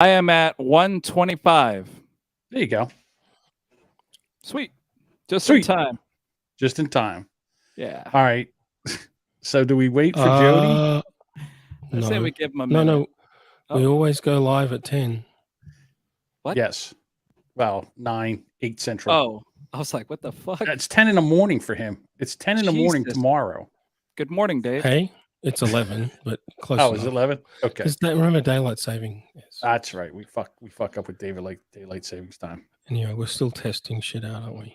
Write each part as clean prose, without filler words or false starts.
I am at 125. There you go. Sweet. Just in time. Just in time. Yeah. All right. So do we wait for Jody? I say we give him a No, minute. We always go live at 10. What? Yes. Well, 9, 8 Central. Oh, I was like, what the fuck? It's 10 in the morning for him. It's 10 in the morning Jesus. tomorrow. Good morning, Dave. Hey, it's 11, but close Oh, enough. is it 11? Okay. Remember daylight saving? Yes. That's right. We fuck up with daylight savings time. Anyway, we're still testing shit out, aren't we?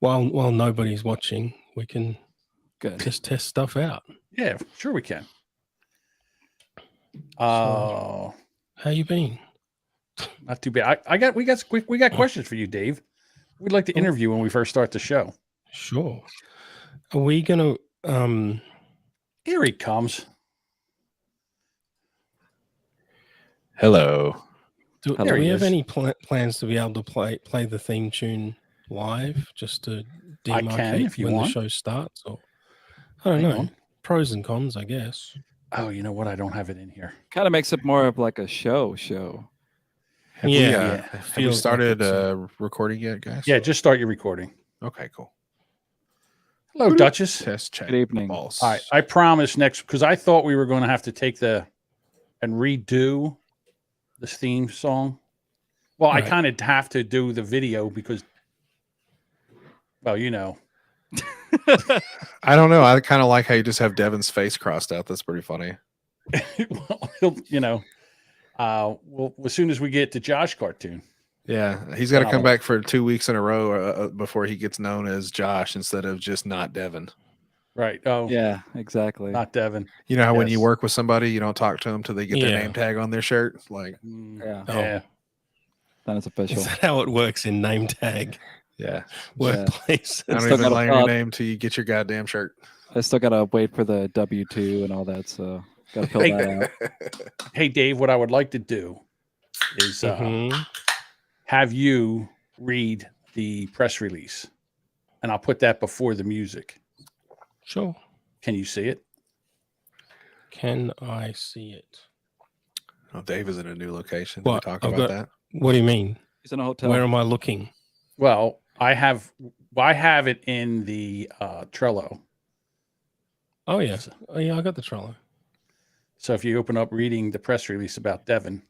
While nobody's watching, we can just test stuff out. Yeah, sure we can. So, how you been? Not too bad. We got questions for you, Dave. We'd like to interview when we first start the show. Sure. Are we gonna Here he comes. Hello. Do we have any plans to be able to play the theme tune live, just to demarcate when the show starts? Or I don't know. Pros and cons, I guess. Oh, you know what? I don't have it in here. Kind of makes it more of like a show. Have we started recording yet, guys? Yeah, just start your recording. Okay, cool. Hello, Duchess. Test check. Good evening. Balls. All right, I promise next, because I thought we were going to have to take and redo this theme song. Well, right. I kind of have to do the video because, well, you know. I don't know. I kind of like how you just have Devan's face crossed out. That's pretty funny. Well, you know, well, as soon as we get to Josh cartoon. Yeah, he's got to come back for 2 weeks in a row before he gets known as Josh instead of just not Devan. Right. Oh, yeah, exactly. Not Devan. You know how when you work with somebody, you don't talk to them till they get their name tag on their shirt? Like, yeah. Yeah. Then it's official. Is that how it works in name tag? Yeah. Workplace. I don't even learn your name till you get your goddamn shirt. I still got to wait for the W-2 and all that, so got to fill that out. Hey, Dave, what I would like to do is have you read the press release, and I'll put that before the music. Sure. Can you see it? Can I see it? Oh, Dave is in a new location. Did we talk about that? What do you mean? He's in a hotel. Where am I looking? Well, I have it in the Trello. Oh, yeah. Oh, yeah, I got the Trello. So if you open up reading the press release about Devan.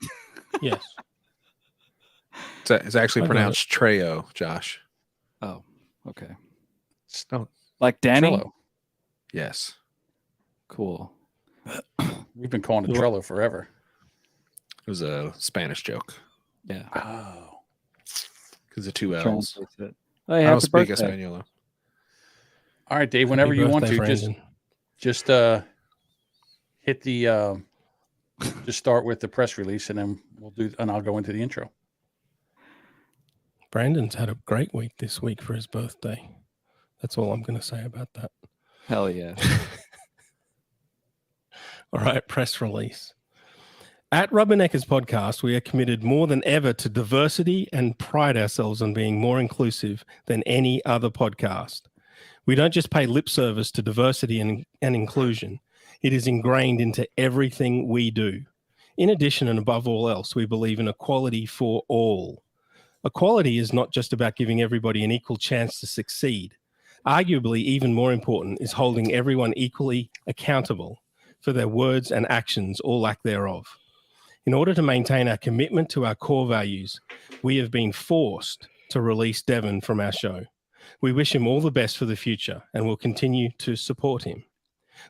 Yes. It's actually pronounced Treo, Josh. Oh, okay. Oh, like Danny? Trello. Yes. Cool. We've been calling it Trello forever. It was a Spanish joke. Yeah. Oh. Because of 2 L's. Hey, I don't speak birthday. Espanol. All right, Dave, whenever you want to, just hit the just start with the press release, and then I'll go into the intro. Brandon's had a great week this week for his birthday. That's all I'm going to say about that. Hell yeah. All right, press release. At Rubberneckers Podcast, we are committed more than ever to diversity and pride ourselves on being more inclusive than any other podcast. We don't just pay lip service to diversity and inclusion. It is ingrained into everything we do. In addition, and above all else, we believe in equality for all. Equality is not just about giving everybody an equal chance to succeed. Arguably, even more important is holding everyone equally accountable for their words and actions or lack thereof. In order to maintain our commitment to our core values, we have been forced to release Devan from our show. We wish him all the best for the future and will continue to support him.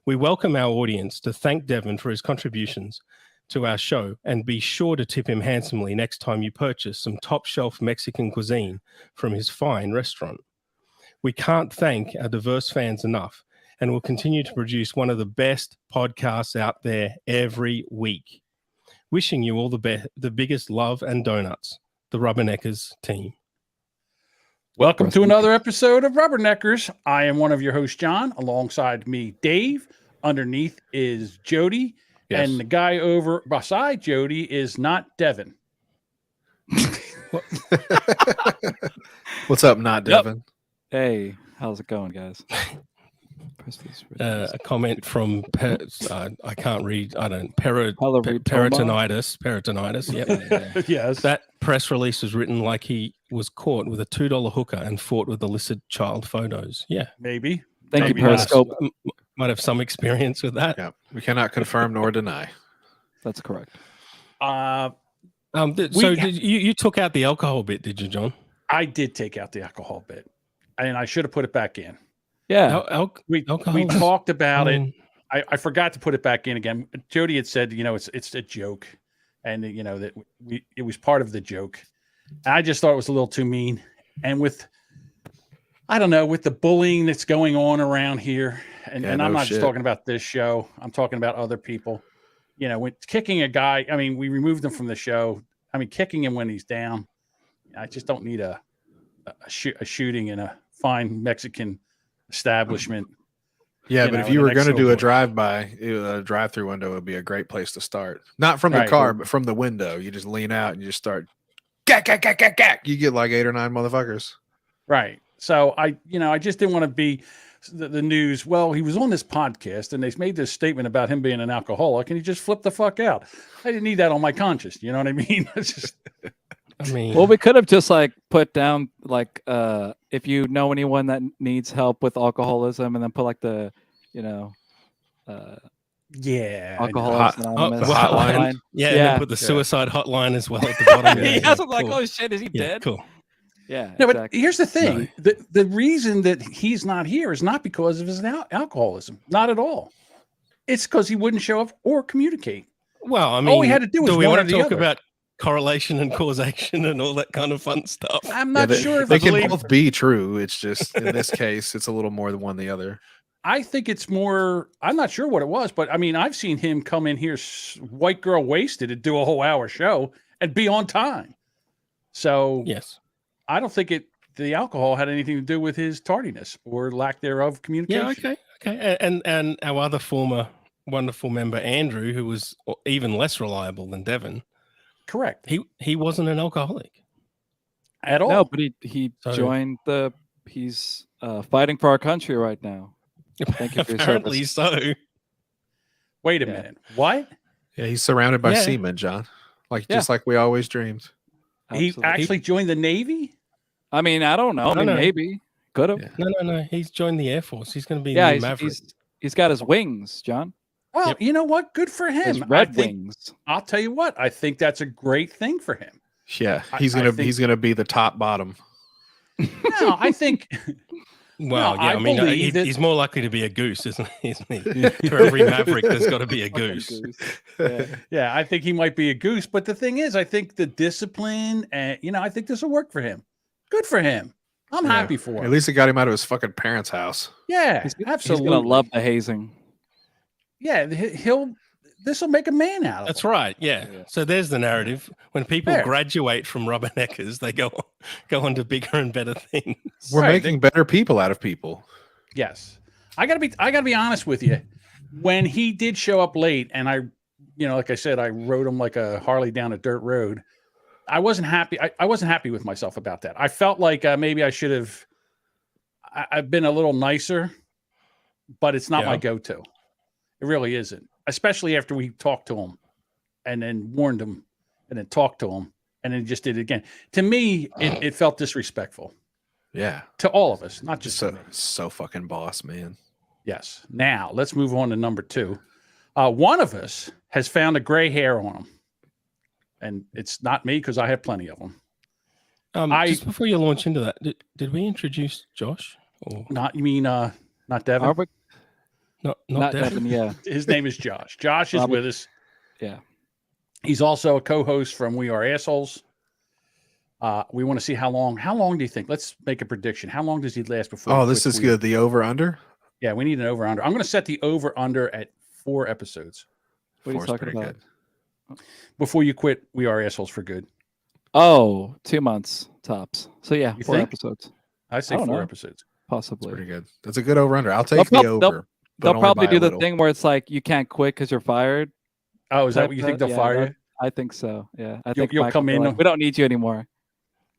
We welcome our audience to thank Devan for his contributions to our show and be sure to tip him handsomely next time you purchase some top-shelf Mexican cuisine from his fine restaurant. We can't thank our diverse fans enough and will continue to produce one of the best podcasts out there every week. Wishing you all the biggest love and donuts, the Rubberneckers team. Welcome to another episode of Rubberneckers. I am one of your hosts, John. Alongside me, Dave. Underneath is Jody. Yes. And the guy over beside Jody is not Devan. What's up, not Devan? Hey, how's it going, guys? a comment from I can't read. I don't peritonitis. Yeah. Yes. That press release was written like he was caught with a $2 hooker and fought with illicit child photos. Yeah, Maybe. Thank you, Maybe not. Periscope. might have some experience with that. Yeah, we cannot confirm nor deny. That's correct. You took out the alcohol bit, did you, John? I did take out the alcohol bit, and I should have put it back in. Yeah. We talked about it. I forgot to put it back in again. Jody had said, it's a joke, and that it was part of the joke. And I just thought it was a little too mean. And with the bullying that's going on around here, and I'm not just talking about this show. I'm talking about other people. When kicking a guy, I mean, we removed him from the show. I mean, kicking him when he's down. I just don't need a shooting in a fine Mexican establishment. Yeah, but if you were going to do a drive-through window would be a great place to start. Not from the car, but from the window. You just lean out and you just start. You get like 8 or 9 motherfuckers. Right. So I just didn't want to be the news. Well, he was on this podcast and they made this statement about him being an alcoholic, and he just flipped the fuck out. I didn't need that on my conscience. You know what I mean? It's just. Well, we could have just put down if you know anyone that needs help with alcoholism, and then put Alcoholics Anonymous hotline. Yeah, and then put the suicide hotline as well at the bottom. I'm like, oh shit, is he dead? Cool. Yeah. No, exactly. But here's the thing: the reason that he's not here is not because of his alcoholism, not at all. It's because he wouldn't show up or communicate. Well, I mean, all we had to do was we want to talk about correlation and causation and all that kind of fun stuff. I'm not sure if they can both be true. It's just in this case, it's a little more than one than the other. I think it's more. I'm not sure what it was, but I mean, I've seen him come in here, white girl wasted, and do a whole hour show and be on time. So yes, I don't think the alcohol had anything to do with his tardiness or lack thereof communication. Yeah, okay. And our other former wonderful member Andrew, who was even less reliable than Devan. Correct. He wasn't an alcoholic at all. No, but he joined he's fighting for our country right now. Thank you for apparently your service. So. Wait a minute. What? Yeah, he's surrounded by seamen, John. Just like we always dreamed. Absolutely. He actually joined the Navy? I mean, I don't know. Maybe. Could have. Yeah. No. He's joined the Air Force. He's going to be the Maverick. He's got his wings, John. Well, you know what? Good for him. His red wings. I'll tell you what. I think that's a great thing for him. Yeah, he's gonna be the top bottom. No, I think. Well, I mean, he's more likely to be a goose, isn't he? For every Maverick, there's got to be a goose. Yeah, I think he might be a goose. But the thing is, I think the discipline, and I think this will work for him. Good for him. I'm happy for him. At least it got him out of his fucking parents' house. Yeah, absolutely. He's gonna love the hazing. Yeah, this will make a man out of him. That's right. Yeah. So there's the narrative. When people graduate from Rubberneckers, they go on to bigger and better things. We're making better people out of people. Yes. I gotta be honest with you. When he did show up late, and I, like I said, I rode him like a Harley down a dirt road. I wasn't happy. I wasn't happy with myself about that. I felt like maybe I should have. I've been a little nicer, but it's not my go-to. It really isn't, especially after we talked to him and then warned him and then talked to him and then just did it again. To me, it felt disrespectful. Yeah. To all of us, not just so fucking boss, man. Yes. Now, let's move on to number 2. One of us has found a gray hair on him. And it's not me because I have plenty of them. Just before you launch into that, did we introduce Josh? Or? Not Devan? Not Devan. Yeah. His name is Josh. Josh is with us. Yeah. He's also a co-host from We Are Assholes. We want to see how long do you think? Let's make a prediction. How long does he last before? Oh, this is good. The over-under? Yeah, we need an over-under. I'm going to set the over-under at 4 episodes. What are you talking about? Good. Before you quit We Are Assholes for good. Oh, 2 months tops. So yeah, 4 episodes. I say 4 episodes. Possibly. That's pretty good. That's a good over-under. I'll take the over. They'll probably do the thing where it's like you can't quit because you're fired. Oh, is that what you think they'll fire you? I think so. Yeah, I think you'll come in. We don't need you anymore.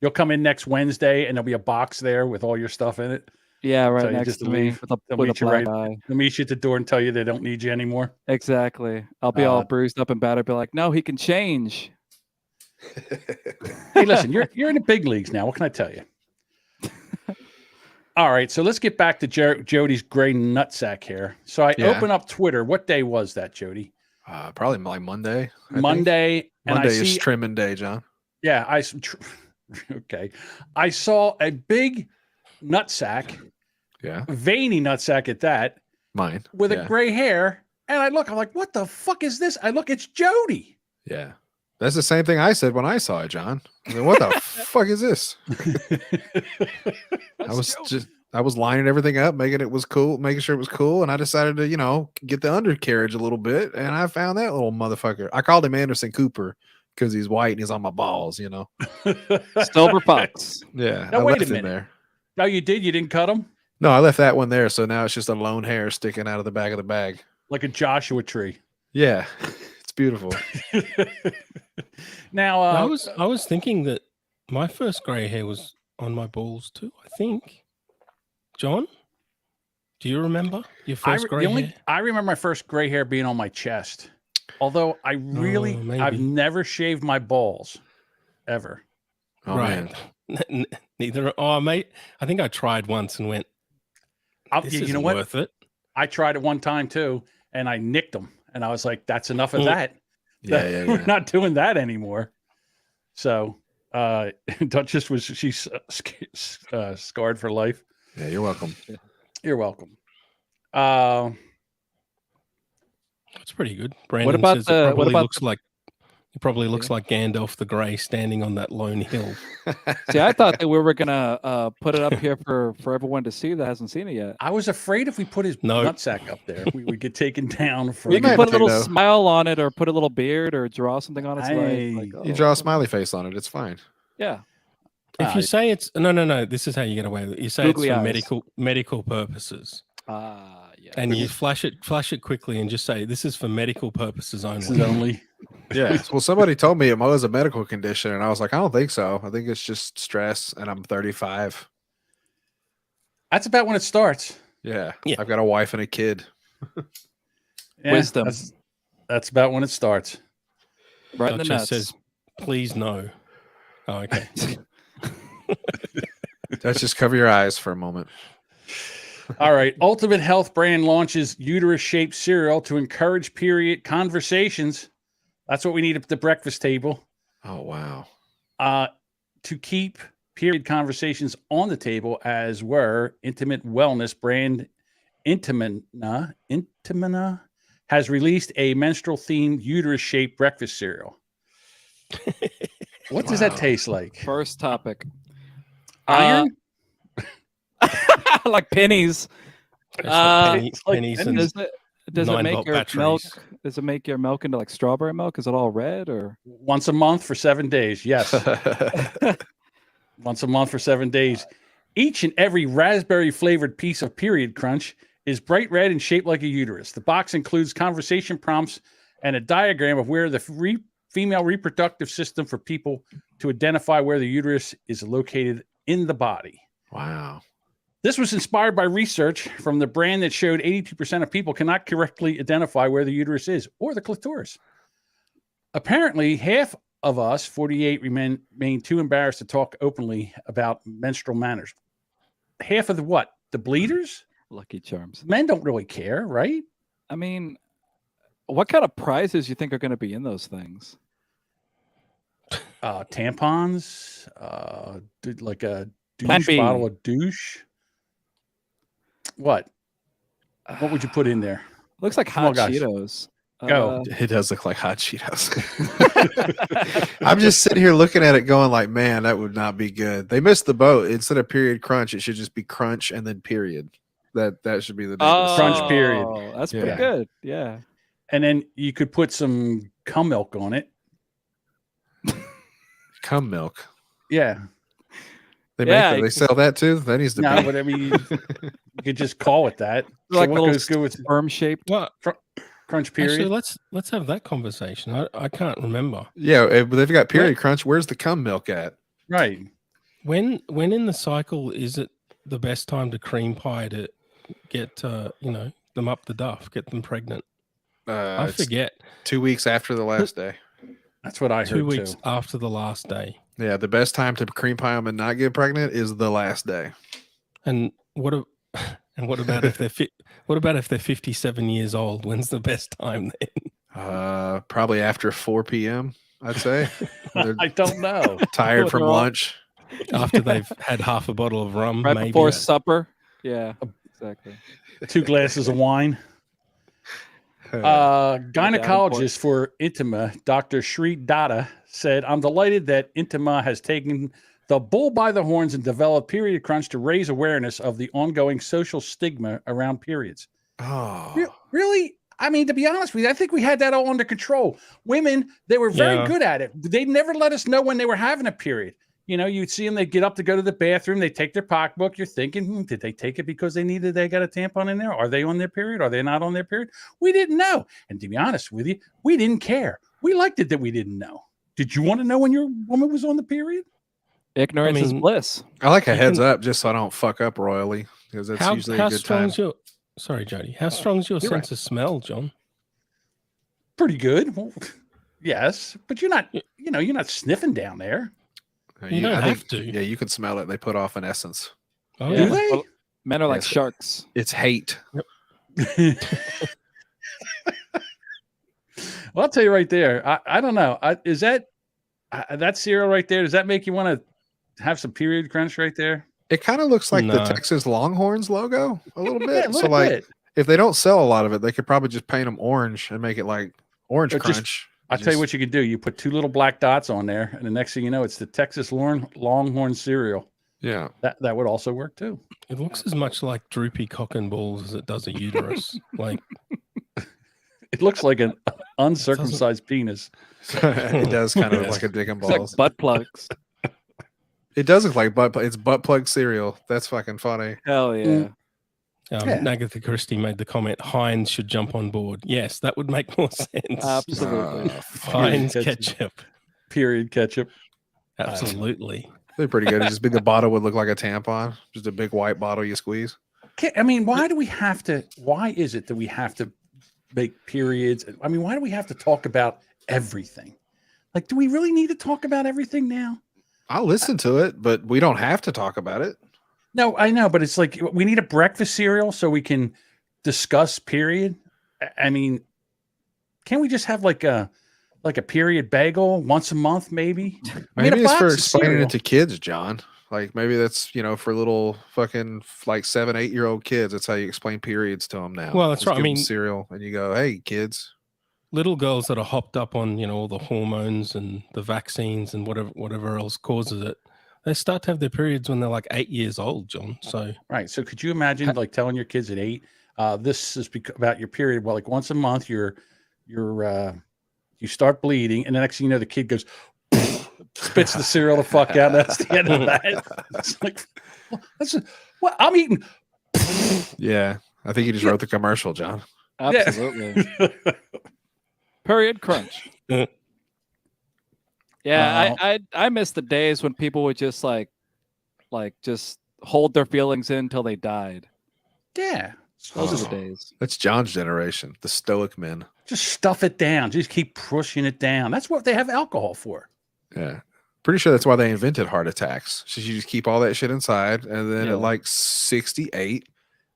You'll come in next Wednesday, and there'll be a box there with all your stuff in it. Yeah, right Tell you next just to to me leave. with a They'll with a meet you black right. eye. They'll meet you at the door and tell you they don't need you anymore. Exactly. I'll be all bruised up and battered. Be like, no, he can change. Hey, listen, you're in the big leagues now. What can I tell you? All right, so let's get back to Jody's gray nutsack here. So I open up Twitter. What day was that, Jody? Probably like Monday. Monday. Monday is trimming day, John. Yeah, okay. I saw a big nutsack. Yeah. Veiny nutsack at that. Mine. With a gray hair. And I'm like, what the fuck is this? I look, it's Jody. Yeah. That's the same thing I said when I saw it, John. I mean, what the fuck is this? I was lining everything up, making sure it was cool, and I decided to, get the undercarriage a little bit, and I found that little motherfucker. I called him Anderson Cooper because he's white and he's on my balls, Silver fox. Yeah. Now, I wait left a minute. him there. No, you did? You didn't cut him? No, I left that one there, so now it's just a lone hair sticking out of the back of the bag. Like a Joshua tree. Yeah. It's beautiful. Now, I was thinking that my first gray hair was on my balls too, I think. John, do you remember your first gray hair? I remember my first gray hair being on my chest. Although I've never shaved my balls ever. Oh, right. Man. Neither. Oh, mate, I think I tried once and went, this isn't worth it. I tried it one time too, and I nicked them. And I was like, that's enough of that. Yeah. We're not doing that anymore. So Duchess she's scarred for life. Yeah, you're welcome. You're welcome. It's pretty good. Brandon what about says it probably looks like Gandalf the Grey standing on that lone hill. See, I thought that we were gonna put it up here for everyone to see that hasn't seen it yet. I was afraid if we put his nutsack up there, we would get taken down. We can put a little smile on it, or put a little beard, or draw something on its leg. You draw a smiley face on it. It's fine. Yeah. If you say it's no, this is how you get away with it. You say it's for medical purposes. Yeah. And you flash it quickly and just say this is for medical purposes only. This is only. Yeah. Well, somebody told me it was a medical condition, and I was like, I don't think so. I think it's just stress, and I'm 35. That's about when it starts. Yeah. I've got a wife and a kid. Wisdom. That's about when it starts. Right in the nuts. Says, please no. Oh, okay. Let's just cover your eyes for a moment. All right. Ultimate Health brand launches uterus-shaped cereal to encourage period conversations. That's what we need at the breakfast table. Oh, wow. To keep period conversations on the table, as were intimate wellness brand Intimina has released a menstrual-themed uterus-shaped breakfast cereal. What does that taste like? First topic. Iron? Like pennies. Pennies and does it make your batteries. milk? Does it make your milk into like strawberry milk? Is it all red or once a month for 7 days? Yes. Once a month for 7 days. Each and every raspberry flavored piece of Period Crunch is bright red and shaped like a uterus. The box includes conversation prompts and a diagram of where the female reproductive system for people to identify where the uterus is located in the body. Wow. This was inspired by research from the brand that showed 82% of people cannot correctly identify where the uterus is or the clitoris. Apparently, half of us, 48, remain too embarrassed to talk openly about menstrual manners. Half of the what? The bleeders? Lucky Charms. Men don't really care, right? I mean, what kind of prizes you think are going to be in those things? Tampons, like a douche bottle of douche. What would you put in there? Looks like hot Cheetos. Go. It does look like hot Cheetos. I'm just sitting here looking at it going like, man, that would not be good. They missed the boat. Instead of period crunch, it should just be crunch and then period. That should be the name. Crunch period. That's pretty good. Yeah. And then you could put some cum milk on it. Cum milk. Yeah. They sell that too? That needs to be. But I mean, you could just call it that. Like what goes good with sperm shaped? Crunch period. Actually, let's have that conversation. I can't remember. Yeah, but they've got period crunch. Where's the cum milk at? Right. When in the cycle is it the best time to cream pie to get them up the duff, get them pregnant? I forget. 2 weeks after the last day. That's what I heard 2 weeks too. after the last day. Yeah, the best time to cream pie them and not get pregnant is the last day. And what about if they're What about if they're 57 years old? When's the best time then? Probably after 4 p.m. I'd say. I don't know. Tired from lunch. After they've had half a bottle of rum, right maybe. before supper. Yeah, exactly. 2 glasses of wine. Gynecologist for Intima, Dr. Sri Datta, said, "I'm delighted that Intima has taken the bull by the horns and developed Period Crunch to raise awareness of the ongoing social stigma around periods." Oh, really? I mean, to be honest with you, I think we had that all under control. Women, they were very good at it. They never let us know when they were having a period. You know, you'd see them, they get up to go to the bathroom, they take their pocketbook. You're thinking, did they take it because they got a tampon in there? Are they on their period? Are they not on their period? We didn't know. And to be honest with you, we didn't care. We liked it that we didn't know. Did you want to know when your woman was on the period? Ignorance is bliss. I like a heads up just so I don't fuck up royally, because that's usually a good time. Sorry, Jody. How strong is your sense of smell, John? Pretty good. Well, yes, but you're not sniffing down there. You don't have to. Yeah, you can smell it. They put off an essence. Oh, do they? Well, men are like sharks. It's hate. Well, I'll tell you right there. I don't know. Is that cereal right there? Does that make you want to have some Period Crunch right there? It kind of looks like the Texas Longhorns logo a little bit. Yeah, so like, if they don't sell a lot of it, they could probably just paint them orange and make it like Orange Crunch. I'll tell you what you could do. You put 2 little black dots on there, and the next thing you know, it's the Texas Longhorn cereal. Yeah. That would also work too. It looks as much like droopy cock and balls as it does a uterus. Like it looks like an uncircumcised penis. It does kind of look like a dick and balls. It's like butt plugs. It does look like butt plug. It's butt plug cereal. That's fucking funny. Hell yeah. Agatha Christie made the comment, Heinz should jump on board. Yes, that would make more sense. Absolutely. Heinz ketchup. Period ketchup. Absolutely. They're pretty good. It'd just be the bottle would look like a tampon. Just a big white bottle you squeeze. I mean, why is it that we have to make periods? I mean, why do we have to talk about everything? Like, do we really need to talk about everything now? I'll listen to it, but we don't have to talk about it. No, I know, but it's like we need a breakfast cereal so we can discuss period. I mean, can't we just have like a period bagel once a month, maybe? Maybe it's for explaining it to kids, John. Like maybe that's for little fucking like 7, 8-year-old kids. That's how you explain periods to them now. Well, that's right. I mean, cereal, and you go, "Hey, kids." Little girls that are hopped up on all the hormones and the vaccines and whatever else causes it. They start to have their periods when they're like 8 years old, John. So right. So could you imagine like telling your kids at 8, this is about your period? Well, like once a month, you start bleeding, and the next thing you know, the kid goes, spits the cereal the fuck out. That's the end of that. It's like, what I'm eating. Yeah, I think you just wrote the commercial, John. Absolutely. Period Crunch. Yeah, I miss the days when people would just like just hold their feelings in until they died. Yeah. Those are the days. That's John's generation, the stoic men. Just stuff it down. Just keep pushing it down. That's what they have alcohol for. Yeah. Pretty sure that's why they invented heart attacks. So you just keep all that shit inside, and then at like 68,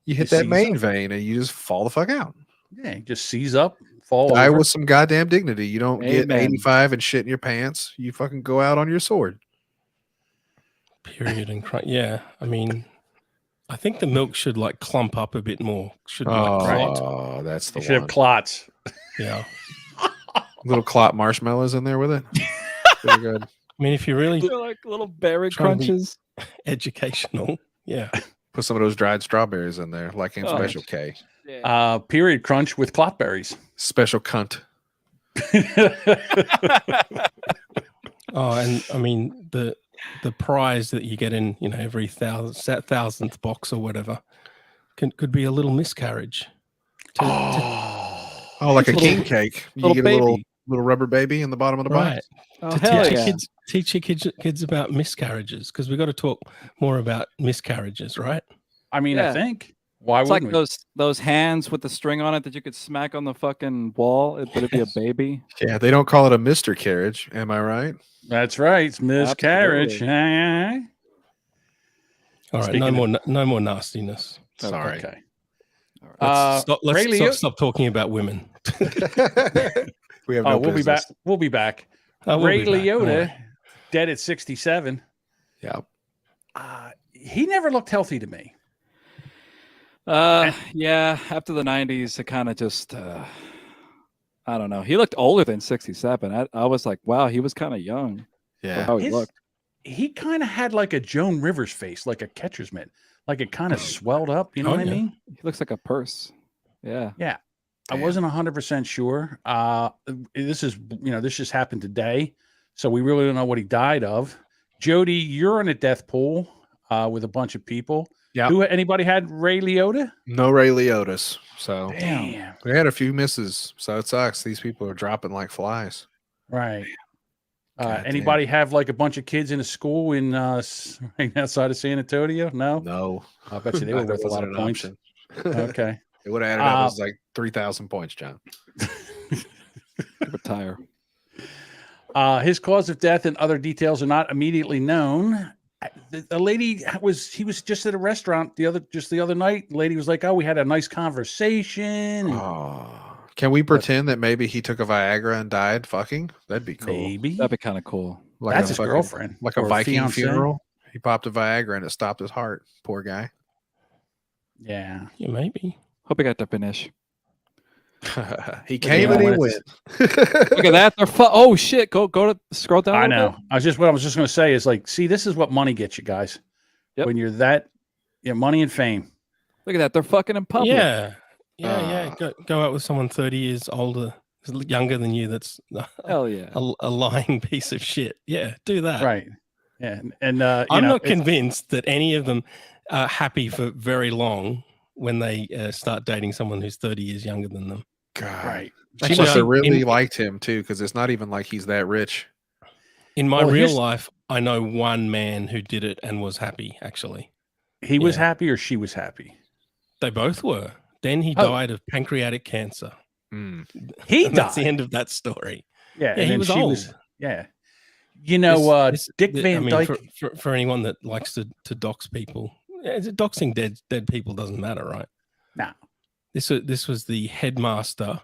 you hit that main vein and you just fall the fuck out. Yeah, you just seize up. Die with some goddamn dignity. You don't get 85 and shit in your pants. You fucking go out on your sword. Period and crunch. Yeah, I mean, I think the milk should like clump up a bit more. Should be that's the one. Should have clots. Yeah, little clot marshmallows in there with it. Pretty good. I mean, if you really like little berry crunches, educational. Yeah, put some of those dried strawberries in there, like in Special K. Yeah. Period Crunch with clotberries. Special cunt. And I mean the prize that you get in every thousandth box or whatever could be a little miscarriage. Like a king cake. You get a little rubber baby in the bottom of the box. Oh, hell yeah. teach your kids about miscarriages, because we've got to talk more about miscarriages, right? I mean, Yeah. I think. Why It's wouldn't like we? those hands with the string on it that you could smack on the fucking wall, but it'd be a baby. Yeah, they don't call it a Mr. Carriage. Am I right? That's right. It's miscarriage. Absolutely. All right, no more nastiness. Sorry. Okay. Let's stop talking about women. We have no we'll be back. We'll be back. Ray Liotta, dead at 67. Yeah. He never looked healthy to me. Yeah, after the 90s, it kind of just, I don't know. He looked older than 67. I was like, wow, he was kind of young. Yeah. How he looked. He kind of had like a Joan Rivers face, like a catcher's mitt. Like it kind of swelled up. You know what I mean? He looks like a purse. Yeah. Yeah. I wasn't 100% sure. This just happened today. So we really don't know what he died of. Jody, you're in a death pool with a bunch of people. Yeah. Anybody had Ray Liotta? No Ray Liotta's. So damn. We had a few misses. So it sucks. These people are dropping like flies. Right. Anybody have like a bunch of kids in a school in right outside of San Antonio? No. No. I bet you they were worth a lot of points. Okay. It would have added up as like 3,000 points, John. Retire. His cause of death and other details are not immediately known. The lady he was just at a restaurant the other night. The lady was like, "Oh, we had a nice conversation." Can we pretend that maybe he took a Viagra and died fucking? That'd be cool. Maybe that'd be kind of cool. Like that's his girlfriend, like a Viking funeral. He popped a Viagra and it stopped his heart. Poor guy. Yeah, maybe. Hope he got to finish. He came and he went. Look at that. They're oh shit! Go to scroll down. I know. What I was just going to say is like, see, this is what money gets you guys. Yep. When you're that, money and fame. Look at that. They're fucking in public. Yeah. Go out with someone 30 years older, younger than you. That's hell yeah, a lying piece of shit. Yeah, do that. Right. Yeah, and I'm not convinced that any of them are happy for very long when they start dating someone who's 30 years younger than them. God. Right. She must have really liked him too, because it's not even like he's that rich. In my real life, I know one man who did it and was happy, actually. He was happy or she was happy? They both were. Then he died of pancreatic cancer. He died. That's the end of that story. Yeah, he was old. You know, Dick Van Dyke. For anyone that likes to dox people, doxing dead people doesn't matter, right? No. This was the headmaster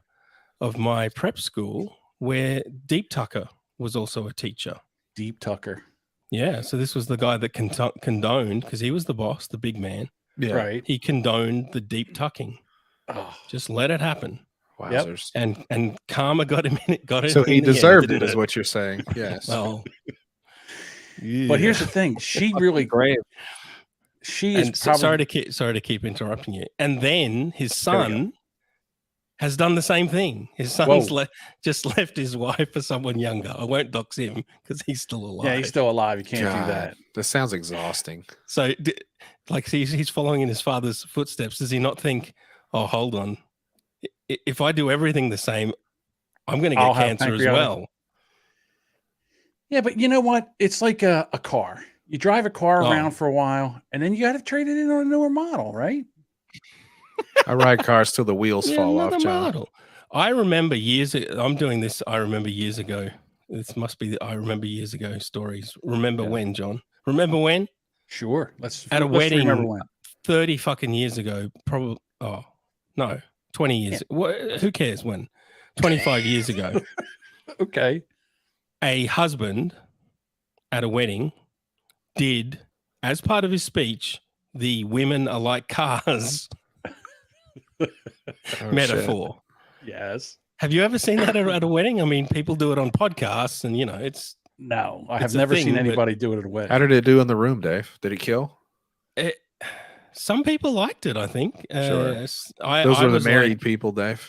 of my prep school, where Deep Tucker was also a teacher. Deep Tucker. Yeah, so this was the guy that condoned, because he was the boss, the big man. Yeah. Right. He condoned the deep tucking. Oh. Just let it happen. Wowzers. Yep. And karma got him in it. So he deserved it, is what you're saying. Yes. Well, but here's the thing: she really great. She is probably sorry to keep interrupting you. And then his son has done the same thing. His son's just left his wife for someone younger. I won't dox him because he's still alive. Yeah, he's still alive. You can't do that. This sounds exhausting. So, like, he's following in his father's footsteps. Does he not think, oh, hold on, if I do everything the same, I'm going to get cancer as well? Yeah, but you know what? It's like a car. You drive a car around for a while, and then you got to trade it in on a newer model, right? I ride cars till the wheels fall off, John. Model. I remember years ago, I'm doing this. I remember years ago. This must be the I remember years ago stories. Remember when, John? Remember when? Sure. Let's wedding. Remember when? 30 fucking years ago. Probably. Oh no, 20 years. Yeah. Who cares when? 25 years ago. Okay. A husband at a wedding did, as part of his speech, the women are like cars metaphor. Shit. Yes. Have you ever seen that at a wedding? I mean, people do it on podcasts, and it's no. I have never seen anybody do it at a wedding. How did it do in the room, Dave? Did it kill? Some people liked it. I think. Sure. Those were the married people, Dave.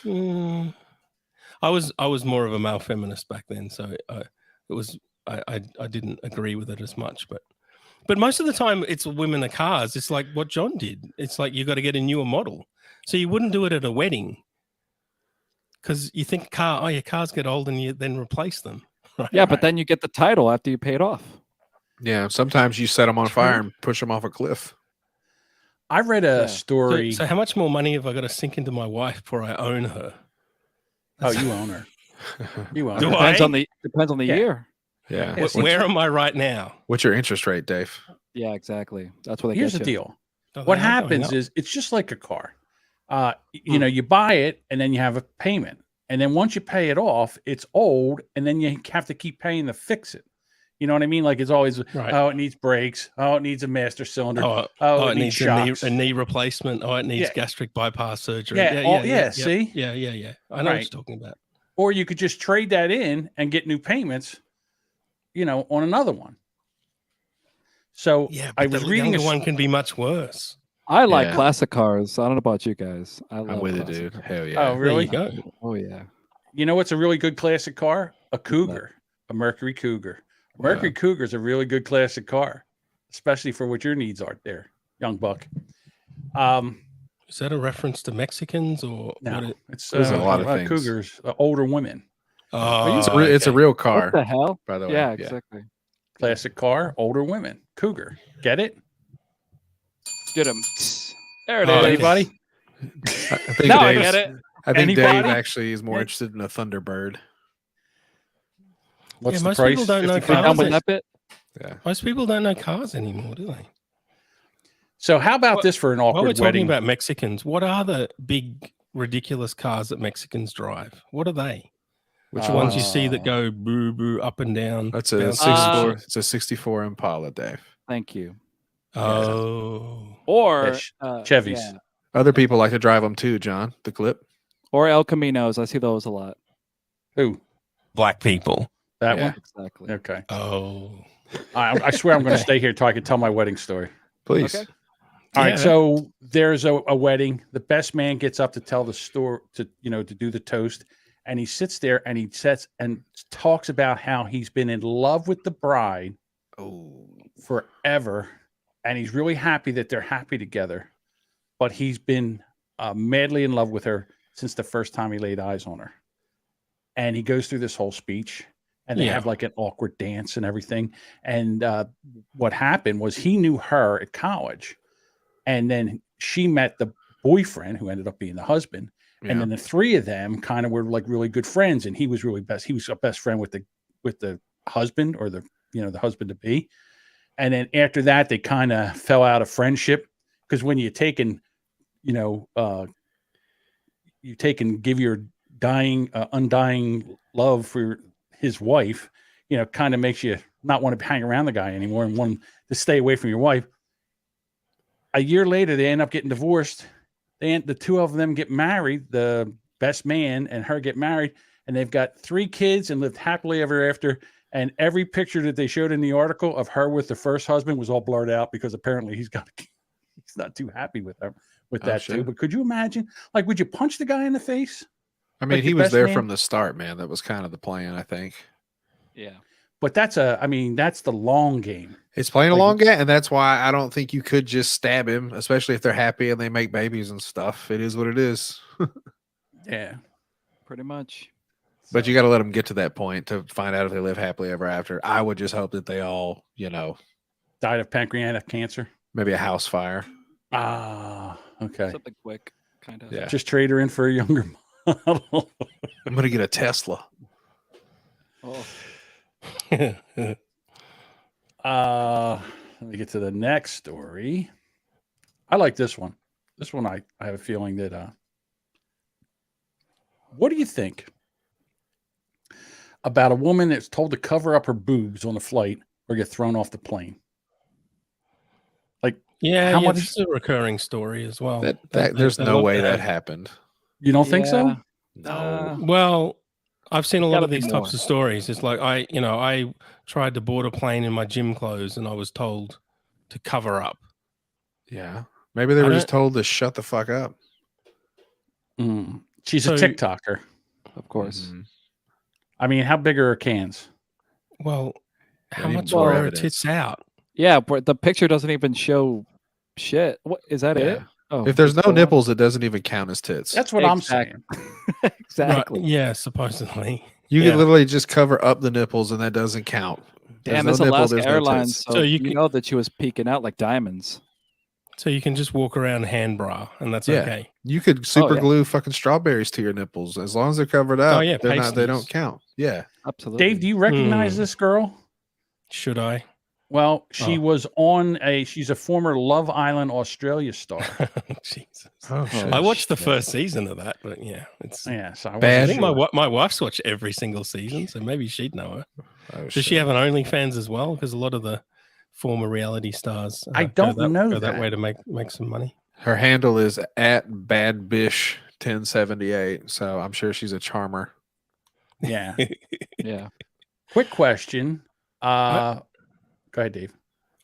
I was more of a male feminist back then, so I didn't agree with it as much, but most of the time it's women in cars. It's like what John did. It's like you got to get a newer model. So you wouldn't do it at a wedding because you think your cars get old and you then replace them, Yeah, but then you get the title after you pay it off. Yeah, sometimes you set them on fire and push them off a cliff. I read a story. So how much more money have I got to sink into my wife before I own her? Oh, you own her. You own Do her. I? Depends on the year. Yeah. Where am I right now? What's your interest rate, Dave? Yeah, exactly. That's what they Here's get the you. deal. Oh, What they are going happens up. is it's just like a car. You know, you buy it and then you have a payment. And then once you pay it off, it's old, and then you have to keep paying to fix it. You know what I mean? Like it's always, Right. oh, it needs brakes. Oh, it needs a master cylinder. Oh, it it needs needs shocks. a knee replacement. Oh, it needs Yeah. gastric bypass surgery. Yeah, see? Yeah. I know what you're talking about. Or you could just trade that in and get new payments, you know, on another one. So Yeah, I but was the reading younger one can be much worse. I like Yeah. classic cars. I don't know about you guys. I'm with it, dude. Hell yeah. Oh, really? There you go. Oh yeah. You know what's a really good classic car? A Cougar, a Mercury Cougar. Mercury Cougar is a really good classic car, especially for what your needs are there, young buck. Is that a reference to Mexicans or No, what? it's There's a lot of things. Cougars, older women. It's a real car, What the hell? by the way. Yeah, exactly. Classic car, older women. Cougar. Get it? Get him. There it Oh, is. Anybody? I think Now I Dave's- get it. I think Dave Anybody? actually is more interested in a Thunderbird. What's the most price? people don't know 55? We're done with cars. that bit. Yeah. Most people don't know cars anymore, do they? So how about this for an While we're awkward talking wedding? about Mexicans, what are the big, ridiculous cars that Mexicans drive? What are they? Which ones you see that go boo boo up and down? That's a bounce 64. shit? It's a 64 Impala, Dave. Thank you. Oh, Or Chevys. yeah. Other people like to drive them too, John. The Clip. Or El Caminos. I see those a lot. Who? black people. That Yeah. one? Exactly. Okay. Oh, I swear I'm going to stay here till I can tell my wedding story. Please. Okay. All Yeah. right, so there's a wedding. The best man gets up to tell the story, to do the toast, and he sits there and he sits and talks about how he's been in love with the bride Oh. forever, and he's really happy that they're happy together, but he's been madly in love with her since the first time he laid eyes on her. And he goes through this whole speech, and they have like an awkward dance and everything. And what happened was he knew her at college. And then she met the boyfriend who ended up being the husband. Yeah. And then the three of them kind of were like really good friends. And he was really best. He was a best friend with the husband, or the husband to be. And then after that, they kind of fell out of friendship, because when you take and, give your undying love for his wife, kind of makes you not want to hang around the guy anymore and want to stay away from your wife. A year later, they end up getting divorced. The two of them get married. The best man and her get married, and they've got 3 kids and lived happily ever after. And every picture that they showed in the article of her with the first husband was all blurred out, because apparently he's not too happy with her with that sure. too. But could you imagine? Like, would you punch the guy in the face? I mean, Like he the was best there man? from the start, man. That was kind of the plan, I think. Yeah. But that's the long game. It's playing a Like- long game, and that's why I don't think you could just stab him, especially if they're happy and they make babies and stuff. It is what it is. Yeah. Pretty much. But you got to let them get to that point to find out if they live happily ever after. I would just hope that they all, Died of pancreatic cancer. maybe a house fire. Ah, okay. Something quick, kind of. Yeah. Just trade her in for a younger model. I'm going to get a Tesla. Oh. Let me get to the next story. I like this one. This one, I have a feeling that. What do you think about a woman that's told to cover up her boobs on a flight or get thrown off the plane? yeah. How much- This is a recurring story as well. There's no way that happened. You don't think so? Yeah. Well, I've seen a lot Gotta of be these more. types of stories. It's like I tried to board a plane in my gym clothes, and I was told to cover up. Yeah. Maybe they I were just don't- told to shut the fuck up. She's So- a TikToker. Of course. Mhm. I mean, how big are her cans? Well, how need much more are her evidence. tits out? Yeah, but the picture doesn't even show shit. What is that? It? Yeah. Oh, If there's it's no still on? nipples, it doesn't even count as tits. That's what I'm Exactly. saying. Right, Exactly. yeah, supposedly. You can literally just cover up the nipples, and that doesn't count. Damn, There's it's no nipple, Alaska there's no Airlines, tits. so, So you you know that she was peeking out like diamonds. So you can just walk around hand bra, and that's okay. You could super glue fucking strawberries to your nipples as long as they're covered up. Oh yeah, they're not. They don't pasties. count. Yeah, Absolutely. Dave, do you recognize this girl? Should I? Well, she was on she's a former Love Island Australia star. Jesus. Oh, shit. I watched the first season of that, but yeah, it's Yeah, so I Bad. I wasn't think sure. my wife's watched every single season, so maybe she'd know her. Oh, Does she have an OnlyFans as well? Because a lot of the former reality stars I don't know go that that. way to make some money. Her handle is @badbish1078, so I'm sure she's a charmer. Yeah. Yeah. Quick question. Go ahead, Dave.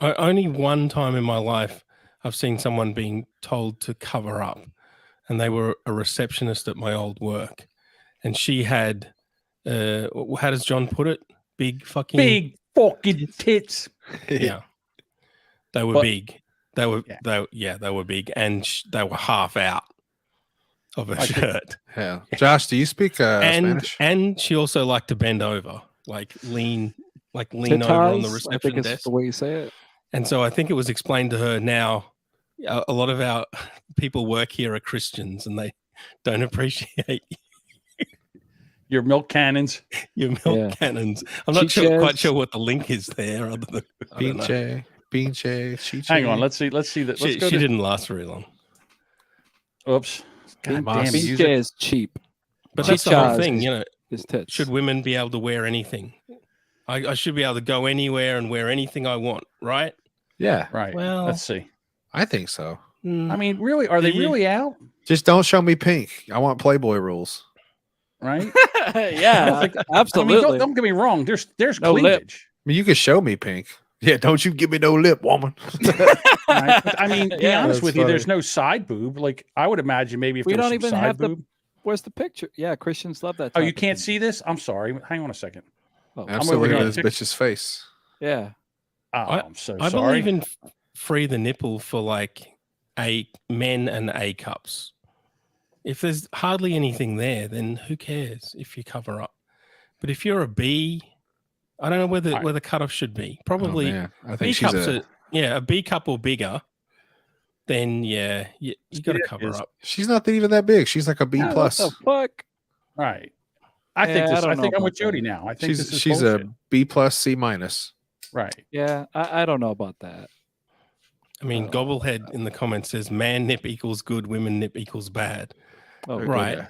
Only one time in my life I've seen someone being told to cover up, and they were a receptionist at my old work, and she had, how does John put it? Big fucking tits. Yeah, they were But- big. They were Yeah. they were big, and they were half out of her Like the- shirt. Yeah. Josh, do you speak Spanish? And she also liked to bend over, like lean over on the Titars, I reception think it's desk. the way you say it. And so I think it was explained to her now. A lot of our people work here are Christians, and they don't appreciate Your milk cannons. your milk Yeah. cannons. I'm not Chiches. quite sure what the link is there, other than I don't know. Pinche, chiche. Hang on. Let's see that. Let's She go to. didn't last very long. Oops. God damn it. Pinche use it. is cheap. But that's the whole Chichas thing, is- you know. Is tits. Should women be able to wear anything? I should be able to go anywhere and wear anything I want, right? Yeah, Right. Well- Let's see. I think so. Mm, I mean, really, are they Yeah. really out? Just don't show me pink. I want Playboy rules. Right? Yeah, I mean, absolutely. don't get me wrong. There's No lip. cleavage. I mean, you can show me pink. Yeah, don't you give me no lip, woman. Right? But, I mean, to be Yeah, honest that's with you, funny. there's no side boob. Like I would imagine maybe if We there was don't some even side have the- boob. Where's the picture? Yeah, Christians love that. Oh, type you of can't thing. see this? I'm sorry. Hang on a second. Oh, I'm I'm still over looking here at on this bitch's face. yeah. Oh, I- I'm so I sorry. believe in free the nipple for like men and A cups. If there's hardly anything there, then who cares if you cover up? But if you're a B, I don't know where Alright. the cutoff should be. Oh, Probably man. I B think she's cups a. a B cup or bigger. Then you got to cover up. She's not even that big. She's like a B Yeah, plus. What the fuck? Right. I Yeah, think I this. don't I know think I'm with about that. Jody now. I think this is She's bullshit. a B plus C minus. Right. Yeah, I don't know about that. I mean, Gobblehead in the comments says man nip equals good, women nip equals bad. Oh, Right. Yeah.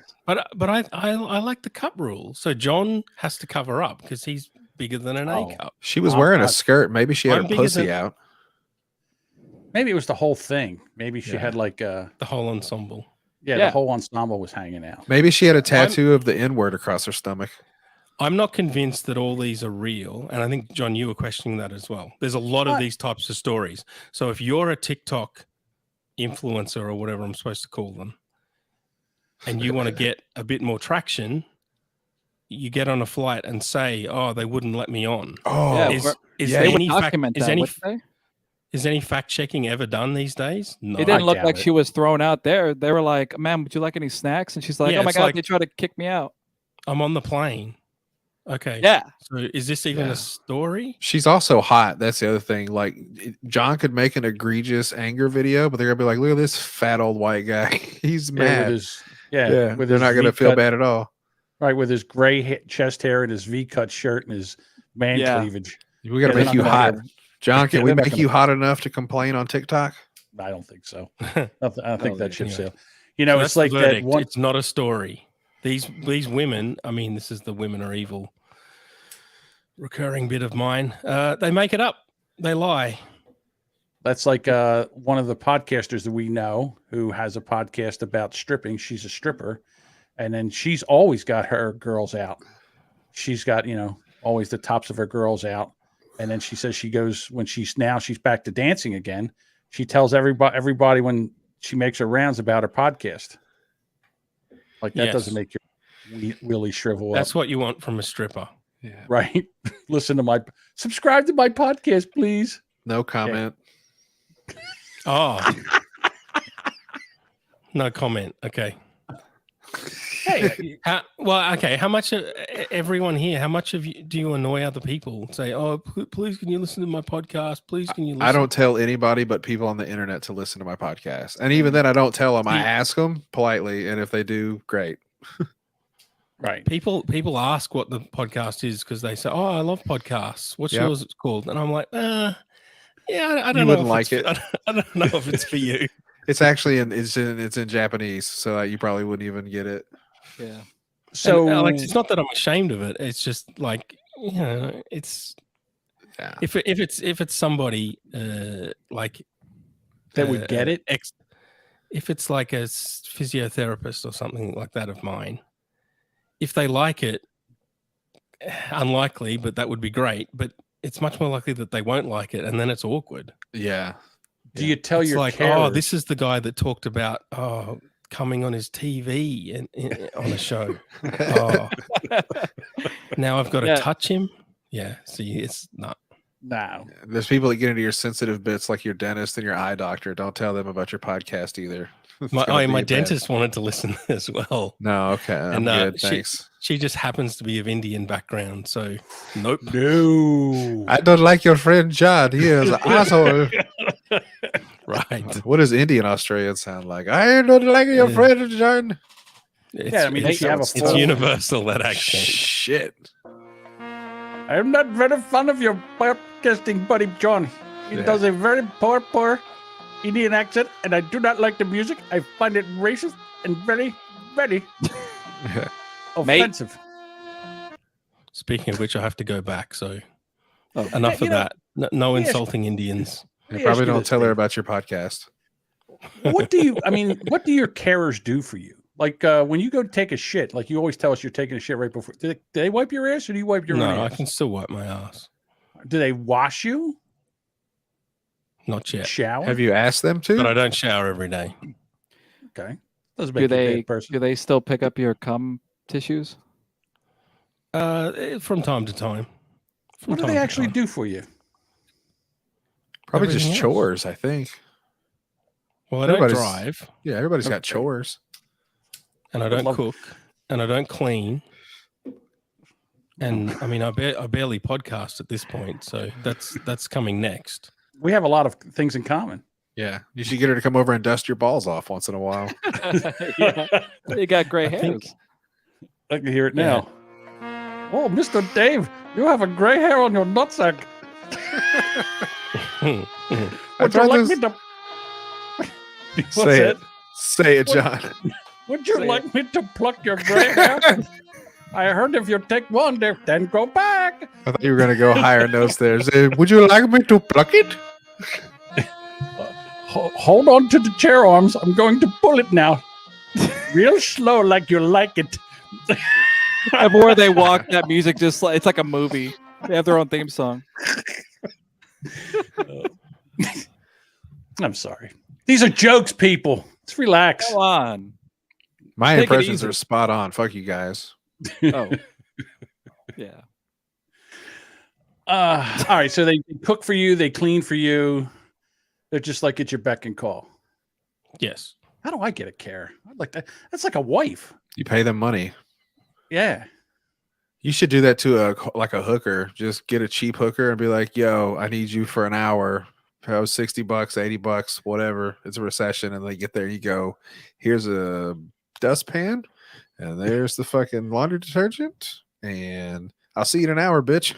But I like the cup rule. So John has to cover up because he's bigger than an Oh. A cup. She was I'm wearing a not- skirt. Maybe she had I'm her bigger pussy than- out. Maybe it was the whole thing. Maybe she Yeah. had like The whole ensemble. the Yeah. whole ensemble was hanging out. Maybe she had a tattoo of the N word across her stomach. I'm not convinced that all these are real. And I think, John, you were questioning that as well. There's a lot of these types of stories. So if you're a TikTok influencer or whatever I'm supposed to call them, and you want to get a bit more traction, you get on a flight and say, oh, they wouldn't let me on. Oh, Yeah, Is, is yeah, there They would any fact, document is that, any wouldn't they? is any fact checking ever done these days? No. It didn't look doubt like it. she was thrown out there. They were like, "Ma'am, would you like any snacks?" And she's like, Yeah, "Oh my it's god, like- they tried to kick me out." I'm on the plane. Okay. Yeah, So is this even Yeah. a story? she's also hot. That's the other thing. Like John could make an egregious anger video, but they're gonna be like, "Look at this fat old white guy. He's Yeah, mad." with his Yeah, with they're his not gonna feel V-cut- bad at all. Right, with his gray chest hair and his V-cut shirt and his man Yeah. cleavage. We gotta Yeah, they're make not you gonna hot, hear- John. Can Yeah, we they're not make gonna- you hot enough to complain on TikTok? I don't think so. I don't think that ship yeah. sailed. You know, So it's that's the like that verdict. one. It's not a story. These women, I mean, this is the women are evil recurring bit of mine. They make it up. They lie. That's like one of the podcasters that we know who has a podcast about stripping. She's a stripper, and then she's always got her girls out. She's got always the tops of her girls out, and then she says she goes when she's back to dancing again. She tells everybody when she makes her rounds about her podcast. Like that Yes. doesn't make you really shrivel That's up, what you want from a stripper. Yeah. right? Subscribe to my podcast, please. No comment. Oh. No comment. Okay. Hey, how much everyone here? How much do you annoy other people? Say, oh, please, can you listen to my podcast? Please, can you listen? I don't tell anybody but people on the internet to listen to my podcast, and even then, I don't tell them. I ask them politely, and if they do, great. Right. People ask what the podcast is because they say, "Oh, I love podcasts. What's yours called?" And I'm like, yeah, I don't know. Wouldn't like it. I don't know if it's for you. It's actually it's in Japanese, so you probably wouldn't even get it. Yeah. So, Alex, it's not that I'm ashamed of it. It's just like, it's if it's somebody like that would get it. If it's like a physiotherapist or something like that of mine. If they like it, unlikely, but that would be great. But it's much more likely that they won't like it, and then it's awkward. Yeah. Do you tell it's your like, carers? oh, this is the guy that talked about coming on his TV on a show. Now I've got to touch him. Yeah. See, it's not. No. There's people that get into your sensitive bits, like your dentist and your eye doctor. Don't tell them about your podcast either. My dentist wanted to listen as well. No, okay. I'm good. Thanks. She just happens to be of Indian background, so nope. No. I don't like your friend John. He is an asshole. Right. What does Indian Australian sound like? I don't like your friend John. It's universal, that accent. Shit. I'm not very fond of your podcasting buddy John. He does a very poor Indian accent, and I do not like the music. I find it racist and very, very offensive. Speaking of which, I have to go back. So enough of that. No insulting Indians. You probably don't tell her about your podcast. What do your carers do for you? Like when you go take a shit, like you always tell us you're taking a shit right before. Do they wipe your ass, or do you wipe your own ass? No, I can still wipe my ass. Do they wash you? Not yet. Shower? Have you asked them to? But I don't shower every day. Okay. Do they still pick up your cum tissues? From time to time. What do they actually do for you? Probably just chores, I think. Well, I don't drive. Yeah, everybody's got chores. And I don't cook. And I don't clean. And I mean, I barely podcast at this point, so that's coming next. We have a lot of things in common. Yeah, you should get her to come over and dust your balls off once in a while. Yeah. They got gray hairs. I can hear it now. Oh, Mr. Dave, you have a gray hair on your nutsack. Would you like me to say it? Say it, John. Would you like me to pluck your gray hair? I heard if you take one, then go back. I thought you were going to go higher notes there. Say, would you like me to pluck it? Hold on to the chair arms. I'm going to pull it now. Real slow, like you like it. Everywhere they walk, that music just it's like a movie. They have their own theme song. I'm sorry. These are jokes, people. Let's relax. Come on. My impressions are spot on. Fuck you guys. Oh. Yeah. All right. So they cook for you. They clean for you. They're just like at your beck and call. Yes. How do I get a care? I'd like that. That's like a wife. You pay them money. Yeah. You should do that to a hooker. Just get a cheap hooker and be like, yo, I need you for an hour. $60, $80, whatever. It's a recession. And they get there, you go, here's a dustpan, and there's the fucking laundry detergent, and I'll see you in an hour, bitch.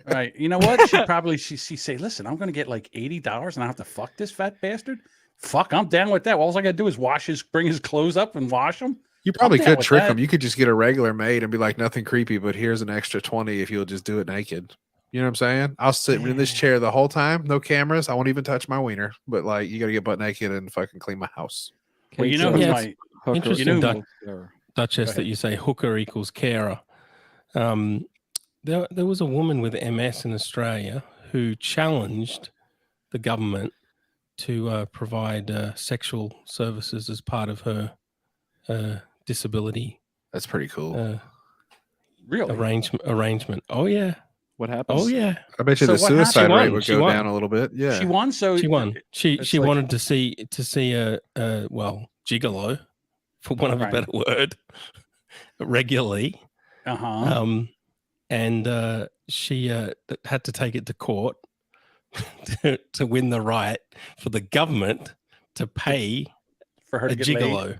Right. You know what? She say, listen, I'm going to get like $80 and I have to fuck this fat bastard. Fuck, I'm down with that. All I got to do is bring his clothes up and wash them. You probably could trick them. You could just get a regular maid and be like, nothing creepy, but here's an extra 20 if you'll just do it naked. You know what I'm saying? I'll sit in this chair the whole time, no cameras. I won't even touch my wiener, but like, you got to get butt naked and fucking clean my house. Well, you know who's my hooker? Interesting, Duchess, that you say hooker equals carer. There was a woman with MS in Australia who challenged the government to provide sexual services as part of her disability. That's pretty cool. Really? Arrangement. Oh yeah. What happens? Oh yeah. I bet you the suicide rate would go down a little bit. Yeah. She won. So she won. She wanted to see a gigolo, for want of a better word. regularly. Uh-huh. And she had to take it to court to win the right for the government to pay for her to get gigolo. Laid.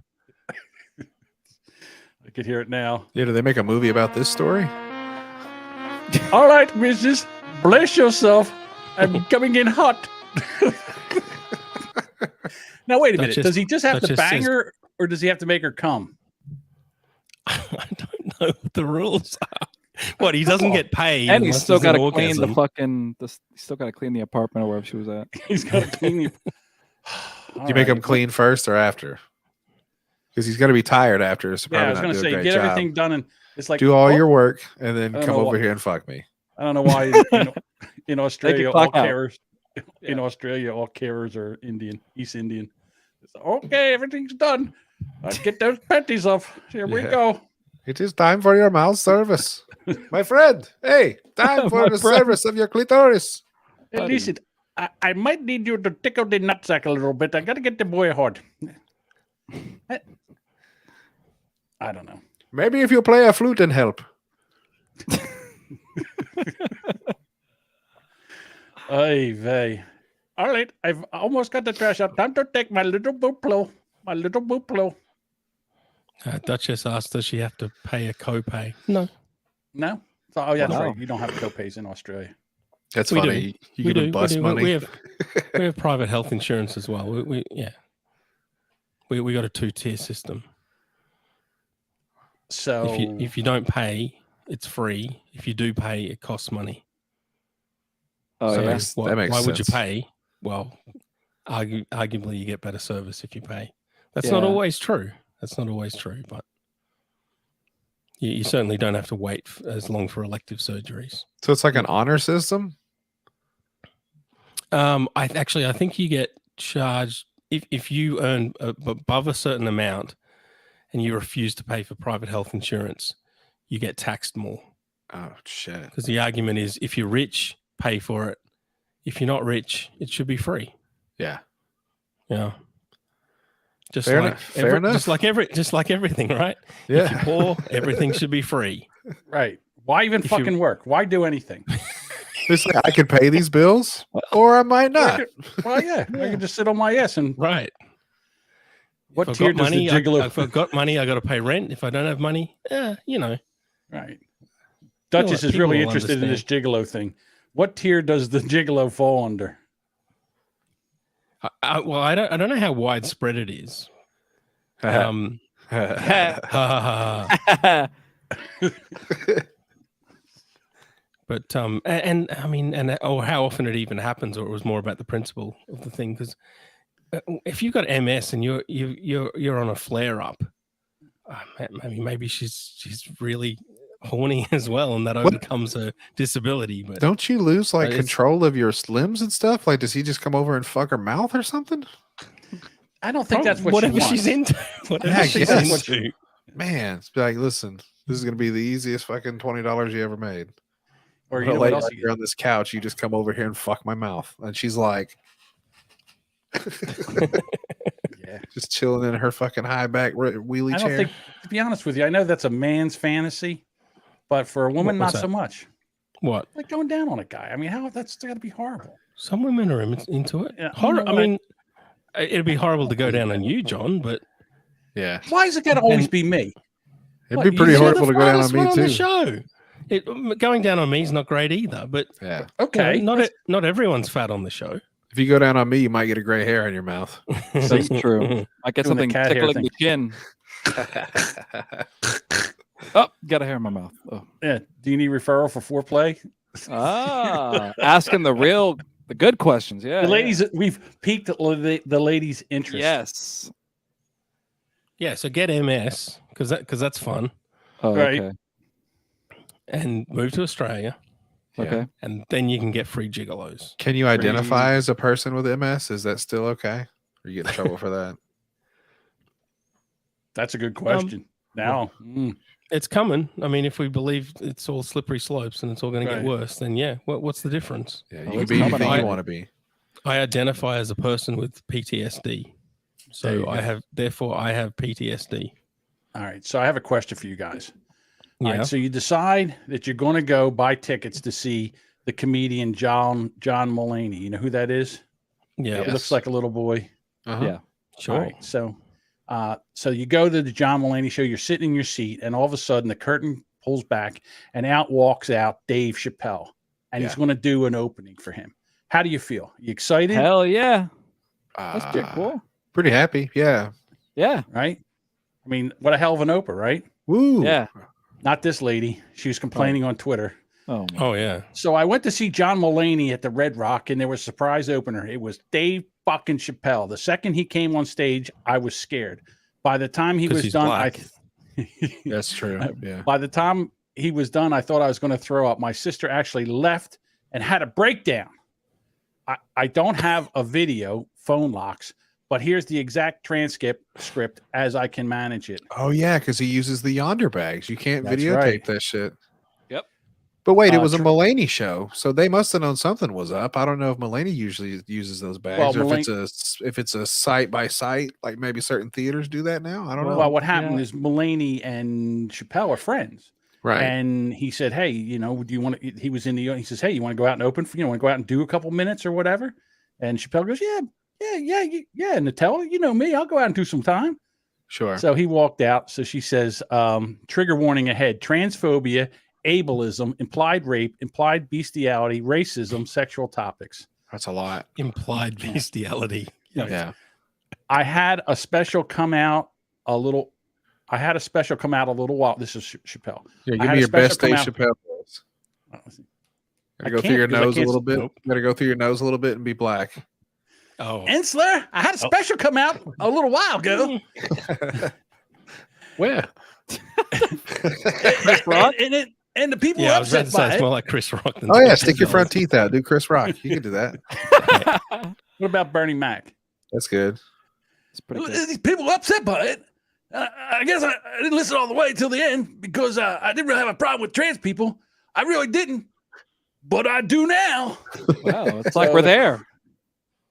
I could hear it now. Yeah, do they make a movie about this story? All right, Mrs. Bless yourself. I'm coming in hot. Now, wait a minute. Does he just have to bang her, or does he have to make her come? I don't know what the rules are. What, he doesn't get paid, and he's still got to clean the fucking. He's still got to clean the apartment or wherever she was at. He's got to clean the. Do you make him clean first or after? Because he's going to be tired after. So I was going to say, get everything done, and it's like do all your work, and then come over here and fuck me. I don't know why in Australia all carers. In Australia, all carers are Indian, East Indian. It's like, okay, everything's done. Let's get those panties off. Here we go. It is time for your mouth service, my friend. Hey, time for the service of your clitoris. Hey, listen, I might need you to tickle the nutsack a little bit. I got to get the boy hard. I don't know. Maybe if you play a flute and help. Ay vey. All right, I've almost got the trash out. Time to take my little booplo. My little booplo. Duchess asked, does she have to pay a copay? No. No? So, that's right. You don't have copays in Australia. That's funny. You give them bus money. We have private health insurance as well. We got a 2-tier system. So if you don't pay, it's free. If you do pay, it costs money. Oh, so yeah. That makes why sense. would you pay? Well, arguably you get better service if you pay. That's not always true. But you certainly don't have to wait as long for elective surgeries. So it's like an honor system? I think you get charged if you earn above a certain amount and you refuse to pay for private health insurance, you get taxed more. Oh, shit. Because the argument is if you're rich, pay for it. If you're not rich, it should be free. Yeah. Yeah. Fair enough. Just like everything, right? Yeah. If you're poor, everything should be free. Right. Why even fucking work? Why do anything? It's like I could pay these bills or I might not. I can just sit on my ass and right. What tier does the gigolo? If I've got money, I got to pay rent. If I don't have money, Right. Duchess is really interested in this gigolo thing. What tier does the gigolo fall under? Well, I don't know how widespread it is. But and I mean, or how often it even happens, or it was more about the principle of the thing. Because if you've got MS and you're on a flare up, maybe she's really horny as well, and that overcomes a disability. But don't you lose control of your limbs and stuff? Like, does he just come over and fuck her mouth or something? I don't think that's what whatever she wants. she's into. Whatever she's into. Man, it's like, listen, this is gonna be the easiest fucking $20 you ever made. Or you know what else? You're on this couch, you just come over here and fuck my mouth, and she's like, yeah, just chilling in her fucking high back wheelie chair. Think, to be honest with you, I know that's a man's fantasy. But for a woman, not so much. What? Like going down on a guy. I mean, that's got to be horrible. Some women are into it. Yeah, I mean, it'd be horrible to go down on you, John, but... Yeah. Why is it got to always be me? It'd be pretty horrible to go down on me, too. The show. Going down on me is not great either, but... Yeah. Okay. Not everyone's fat on the show. If you go down on me, you might get a gray hair in your mouth. That's true. I get something tickling the chin. Oh, got a hair in my mouth. Oh. Yeah. Do you need referral for foreplay? Asking the good questions. Yeah. The ladies, we've piqued the ladies' interest. Yes. Yeah. So get MS because that's fun. Oh, right. Okay. And move to Australia. Okay. And then you can get free gigolos. Can you identify as a person with MS? Is that still okay? Or you get in trouble for that? That's a good question. Now. It's coming. I mean, if we believe it's all slippery slopes and it's all going to get worse, then what's the difference? Yeah, you can be anything you want to be. I identify as a person with PTSD, so I have PTSD. All right. So I have a question for you guys. All Yeah. right. So you decide that you're going to go buy tickets to see the comedian John Mulaney. You know who that is? Yeah. He looks like a little boy. Yeah. Sure. All right. So you go to the John Mulaney show, you're sitting in your seat, and all of a sudden the curtain pulls back and out walks out Dave Chappelle. And he's going to do an opening for him. How do you feel? You excited? Hell yeah. That's pretty cool. Pretty happy. Yeah. Yeah. Right? I mean, what a hell of an Oprah, right? Woo. Yeah. Not this lady. She was complaining on Twitter. Oh yeah. So I went to see John Mulaney at the Red Rock, and there was a surprise opener. It was Dave fucking Chappelle. The second he came on stage, I was scared. By the time he was done, That's true. Yeah. By the time he was done, I thought I was going to throw up. My sister actually left and had a breakdown. I don't have a video, phone locks, but here's the exact script as I can manage it. Oh yeah, because he uses the Yonder bags. You can't That's videotape right. that shit. Yep. But wait, it was a Mulaney show, so they must have known something was up. I don't know if Mulaney usually uses those bags, or if it's a site by site, like maybe certain theaters do that now. I don't know. Well, what happened is Mulaney and Chappelle are friends. Right. And he said, hey, do you want to, he was in the, he says, hey, you want to go out and open for, want to go out and do a couple minutes or whatever? And Chappelle goes, yeah. Nutella, you know me, I'll go out and do some time. Sure. So he walked out. So she says, trigger warning ahead, transphobia, ableism, implied rape, implied bestiality, racism, sexual topics. That's a lot. Implied bestiality. Yeah. I had a special come out a little while. This is Chappelle. Yeah, give me your best Dave Chappelle. Gotta go through your nose a little bit. Nope. Gotta go through your nose a little bit and be black. Oh, Ensler, I had a special come out a little while ago. Where? And the people I was about to say it's more like Chris Rock. Than stick your front teeth out. Do Chris Rock. You can do that. What about Bernie Mac? That's good. These people upset by it. I guess I didn't listen all the way till the end because I didn't really have a problem with trans people. I really didn't, but I do now. Wow, it's like we're there.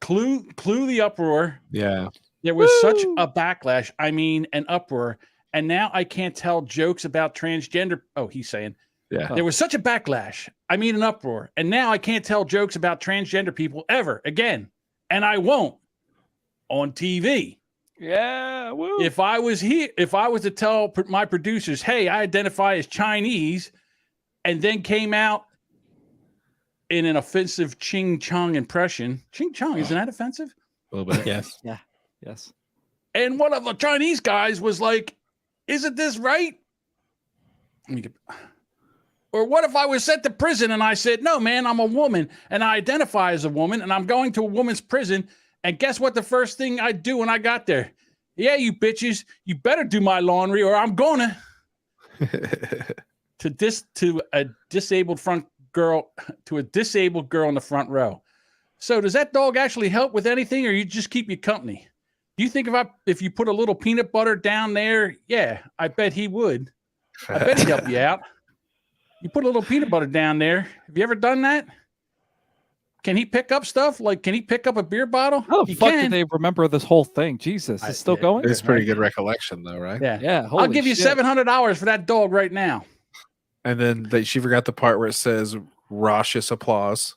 Clue the uproar. Yeah. There was such a backlash. I mean, an uproar. And now I can't tell jokes about transgender. Oh, he's saying. Yeah. There was such a backlash. I mean, an uproar. And now I can't tell jokes about transgender people ever again. And I won't on TV. Yeah. Woo. If I was to tell my producers, hey, I identify as Chinese, and then came out in an offensive Ching Chong impression. Ching Chong, isn't that offensive? A little bit. Yes. Yeah. Yes. And one of the Chinese guys was like, isn't this right? Or what if I was sent to prison and I said, no, man, I'm a woman and I identify as a woman and I'm going to a woman's prison. And guess what? The first thing I do when I got there? Yeah, you bitches, you better do my laundry or I'm gonna. to a disabled girl in the front row. So does that dog actually help with anything or you just keep you company? Do you think if you put a little peanut butter down there? Yeah, I bet he would. I bet he'd help you out. You put a little peanut butter down there. Have you ever done that? Can he pick up stuff? Like, can he pick up a beer bottle? How the fuck did they remember this whole thing? Jesus, it's still going? It's pretty good recollection, though, right? Yeah. Yeah. I'll give you $700 for that dog right now. And then she forgot the part where it says raucous applause.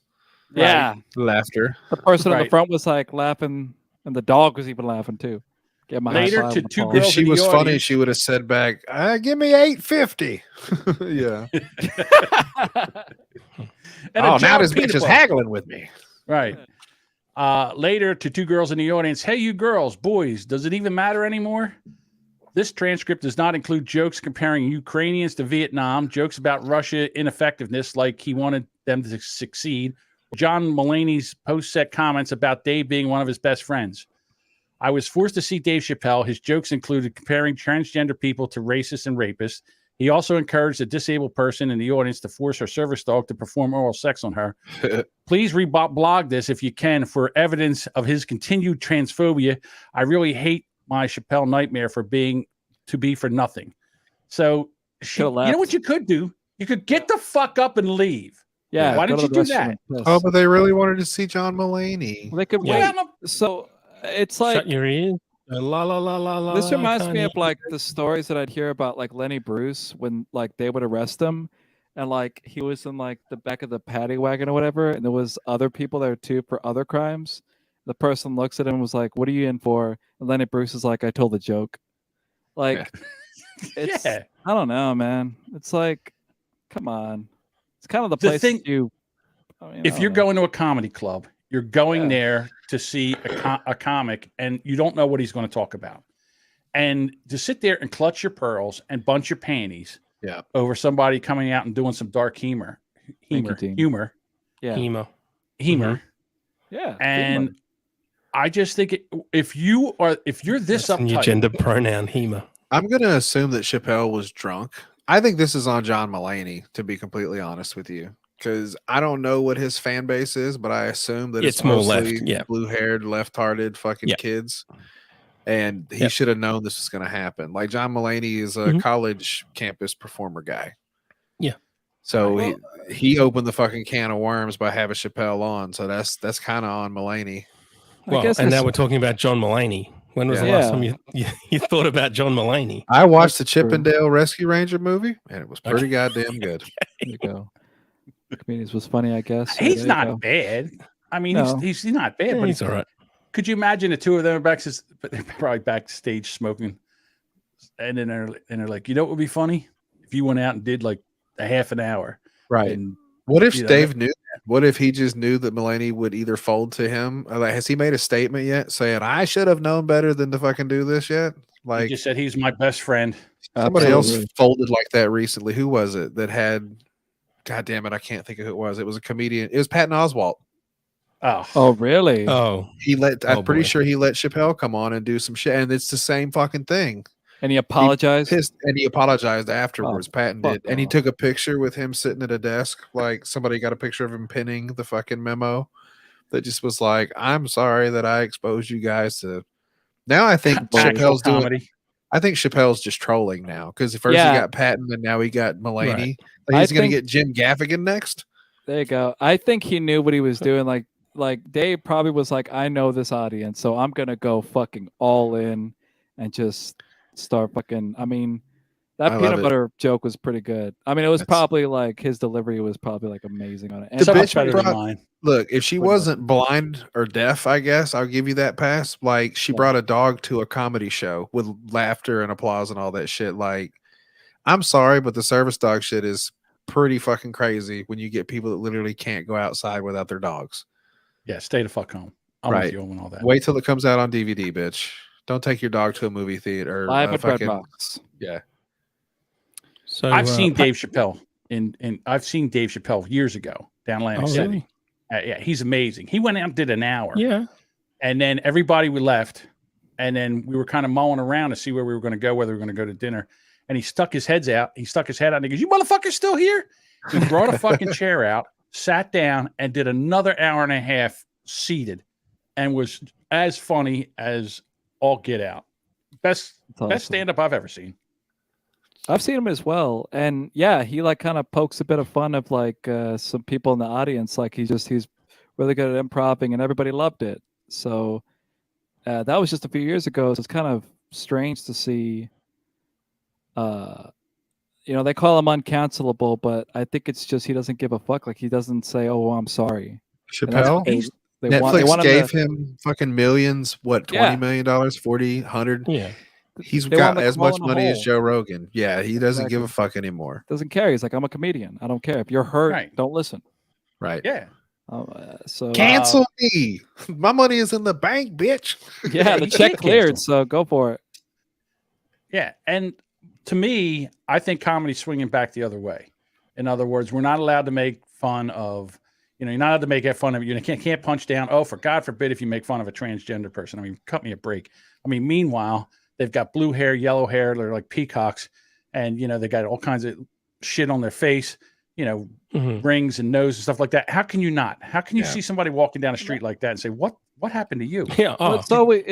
Yeah. Right? Laughter. The person in the front was like laughing, and the dog was even laughing too. Get my later to two girls. If she was funny, she would have said back, "Give me $8.50." Yeah. Now this bitch is haggling with me. Right. Later to two girls in the audience. Hey, you girls, boys, does it even matter anymore? This transcript does not include jokes comparing Ukrainians to Vietnam, jokes about Russia ineffectiveness, like he wanted them to succeed. John Mulaney's post-set comments about Dave being one of his best friends. I was forced to see Dave Chappelle. His jokes included comparing transgender people to racists and rapists. He also encouraged a disabled person in the audience to force her service dog to perform oral sex on her. Please blog this if you can for evidence of his continued transphobia. I really hate my Chappelle nightmare for being for nothing. So you know what you could do? You could get the fuck up and leave. Yeah. Why did you do that? Oh, but they really wanted to see John Mulaney. Well, they could wait. So it's like shut your ears. La la la la la. This reminds me of Connie. like the stories that I'd hear about like Lenny Bruce when like they would arrest him and like he was in like the back of the paddy wagon or whatever, and there was other people there too for other crimes. The person looks at him and was like, "What are you in for?" And Lenny Bruce is like, "I told a joke." Like, it's Yeah. I don't know, man. It's like, come on. It's kind of the The place thing- you. I mean, I If don't you're know. going to a comedy club, you're going Yeah. there to see a comic, and you don't know what he's going to talk about. And to sit there and clutch your pearls and bunch your panties over somebody coming out and doing some dark humor. Yeah, Hema. yeah, And I just think if you're this That's in your uptight, gender pronoun, Hema. I'm gonna assume that Chappelle was drunk. I think this is on John Mulaney, to be completely honest with you, because I don't know what his fan base is, but I assume that it's more mostly left, yeah. blue-haired, left-hearted fucking Yeah. kids. And he Yep. should have known this was going to happen. Like John Mulaney is a Mhm. college campus performer guy. Yeah. So he opened the fucking can of worms by having Chappelle on. So that's kind of on Mulaney. Well, guess and this- now we're talking about John Mulaney. When was the Yeah. last time you thought about John Mulaney? I watched the That's true. Chippendale Rescue Ranger movie, and it was pretty goddamn good. There you go. Comedians was funny, I guess. so he's there you not go. bad. I mean, No. he's not bad, Yeah, but he's all right. could you imagine the two of them are but they're probably backstage smoking, and then they're like, you know what would be funny if you went out and did like a half an hour, Right. And What if you know, Dave knew that? What if he just knew that Mulaney would either fold to him? Or like, has he made a statement yet saying, I should have known better than to fucking do this yet? he Like just said he's my best friend. somebody else Absolutely. folded like that recently. Who was it that had, God damn it, I can't think of who it was. It was a comedian. It was Patton Oswalt. Oh, really? Oh, I'm pretty boy. sure he let Chappelle come on and do some shit. And it's the same fucking thing. And he apologized. And he apologized afterwards. Patton fuck did. And he off. took a picture with him sitting at a desk. Like somebody got a picture of him pinning the fucking memo that just was like, I'm sorry that I exposed you guys to. Now I think Actual Chappelle's doing. comedy. I think Chappelle's just trolling now because first Yeah. he got Patton and now he got Mulaney. Right. Like he's I going to think- get Jim Gaffigan next. There you go. I think he knew what he was doing. Like Dave probably was like, I know this audience, so I'm gonna go fucking all in and just start fucking. I mean, that I love peanut it. butter joke was pretty good. I mean, it was That's- probably like his delivery was probably like amazing on it. And The So much bitch better than brought- mine. Look, if she Pretty much. wasn't blind or deaf, I guess I'll give you that pass. Like she Yeah. brought a dog to a comedy show with laughter and applause and all that shit. Like, I'm sorry, but the service dog shit is pretty fucking crazy when you get people that literally can't go outside without their dogs. Yeah, stay the fuck home. I'm Right. with you on all that. Wait till it comes out on DVD, bitch. Don't take your dog to a movie theater. live at fucking, Redbox. yeah. so I've seen Dave Chappelle I've seen Dave Chappelle years ago down Atlantic Oh, City. really? Yeah, he's amazing. He went out and did an hour. Yeah. And then everybody we left, and then we were kind of mulling around to see where we were going to go, whether we were going to go to dinner. And he stuck his head out. And he goes, "You motherfuckers still here?" He brought a fucking chair out, sat down, and did another hour and a half seated, and was as funny as all get out. Best That's awesome. best stand up I've ever seen. I've seen him as well, and yeah, he like kind of pokes a bit of fun of like some people in the audience. Like he's really good at improvising, and everybody loved it. So that was just a few years ago. So it's kind of strange to see. They call him uncancelable, but I think it's just he doesn't give a fuck. Like he doesn't say, "Oh, I'm sorry." And that's what Chappelle. they Netflix want him gave to- him fucking millions. What, Yeah. $20 million, 40, 100? Yeah. He's They got want him to as crawl much in a money as hole. Joe Rogan. Yeah, he doesn't give a Exactly. fuck anymore. doesn't care. He's like, "I'm a comedian. I don't care if you're hurt. Right. Don't listen." Right. Yeah. So Cancel me. My money is in the bank, bitch. yeah, the You check can't cleared. cancel. So go for it. Yeah, and to me, I think comedy's swinging back the other way. In other words, we're not allowed to make fun of, you're not allowed to make fun of, you can't punch down. Oh, for God forbid if you make fun of a transgender person. I mean, cut me a break. I mean, meanwhile, they've got blue hair, yellow hair, they're like peacocks, and they got all kinds of shit on their face, Mhm. rings and nose and stuff like that. How can you not? How can you Yeah. see somebody walking down the street like that and say, what happened to you? Yeah. Well, Oh, it's always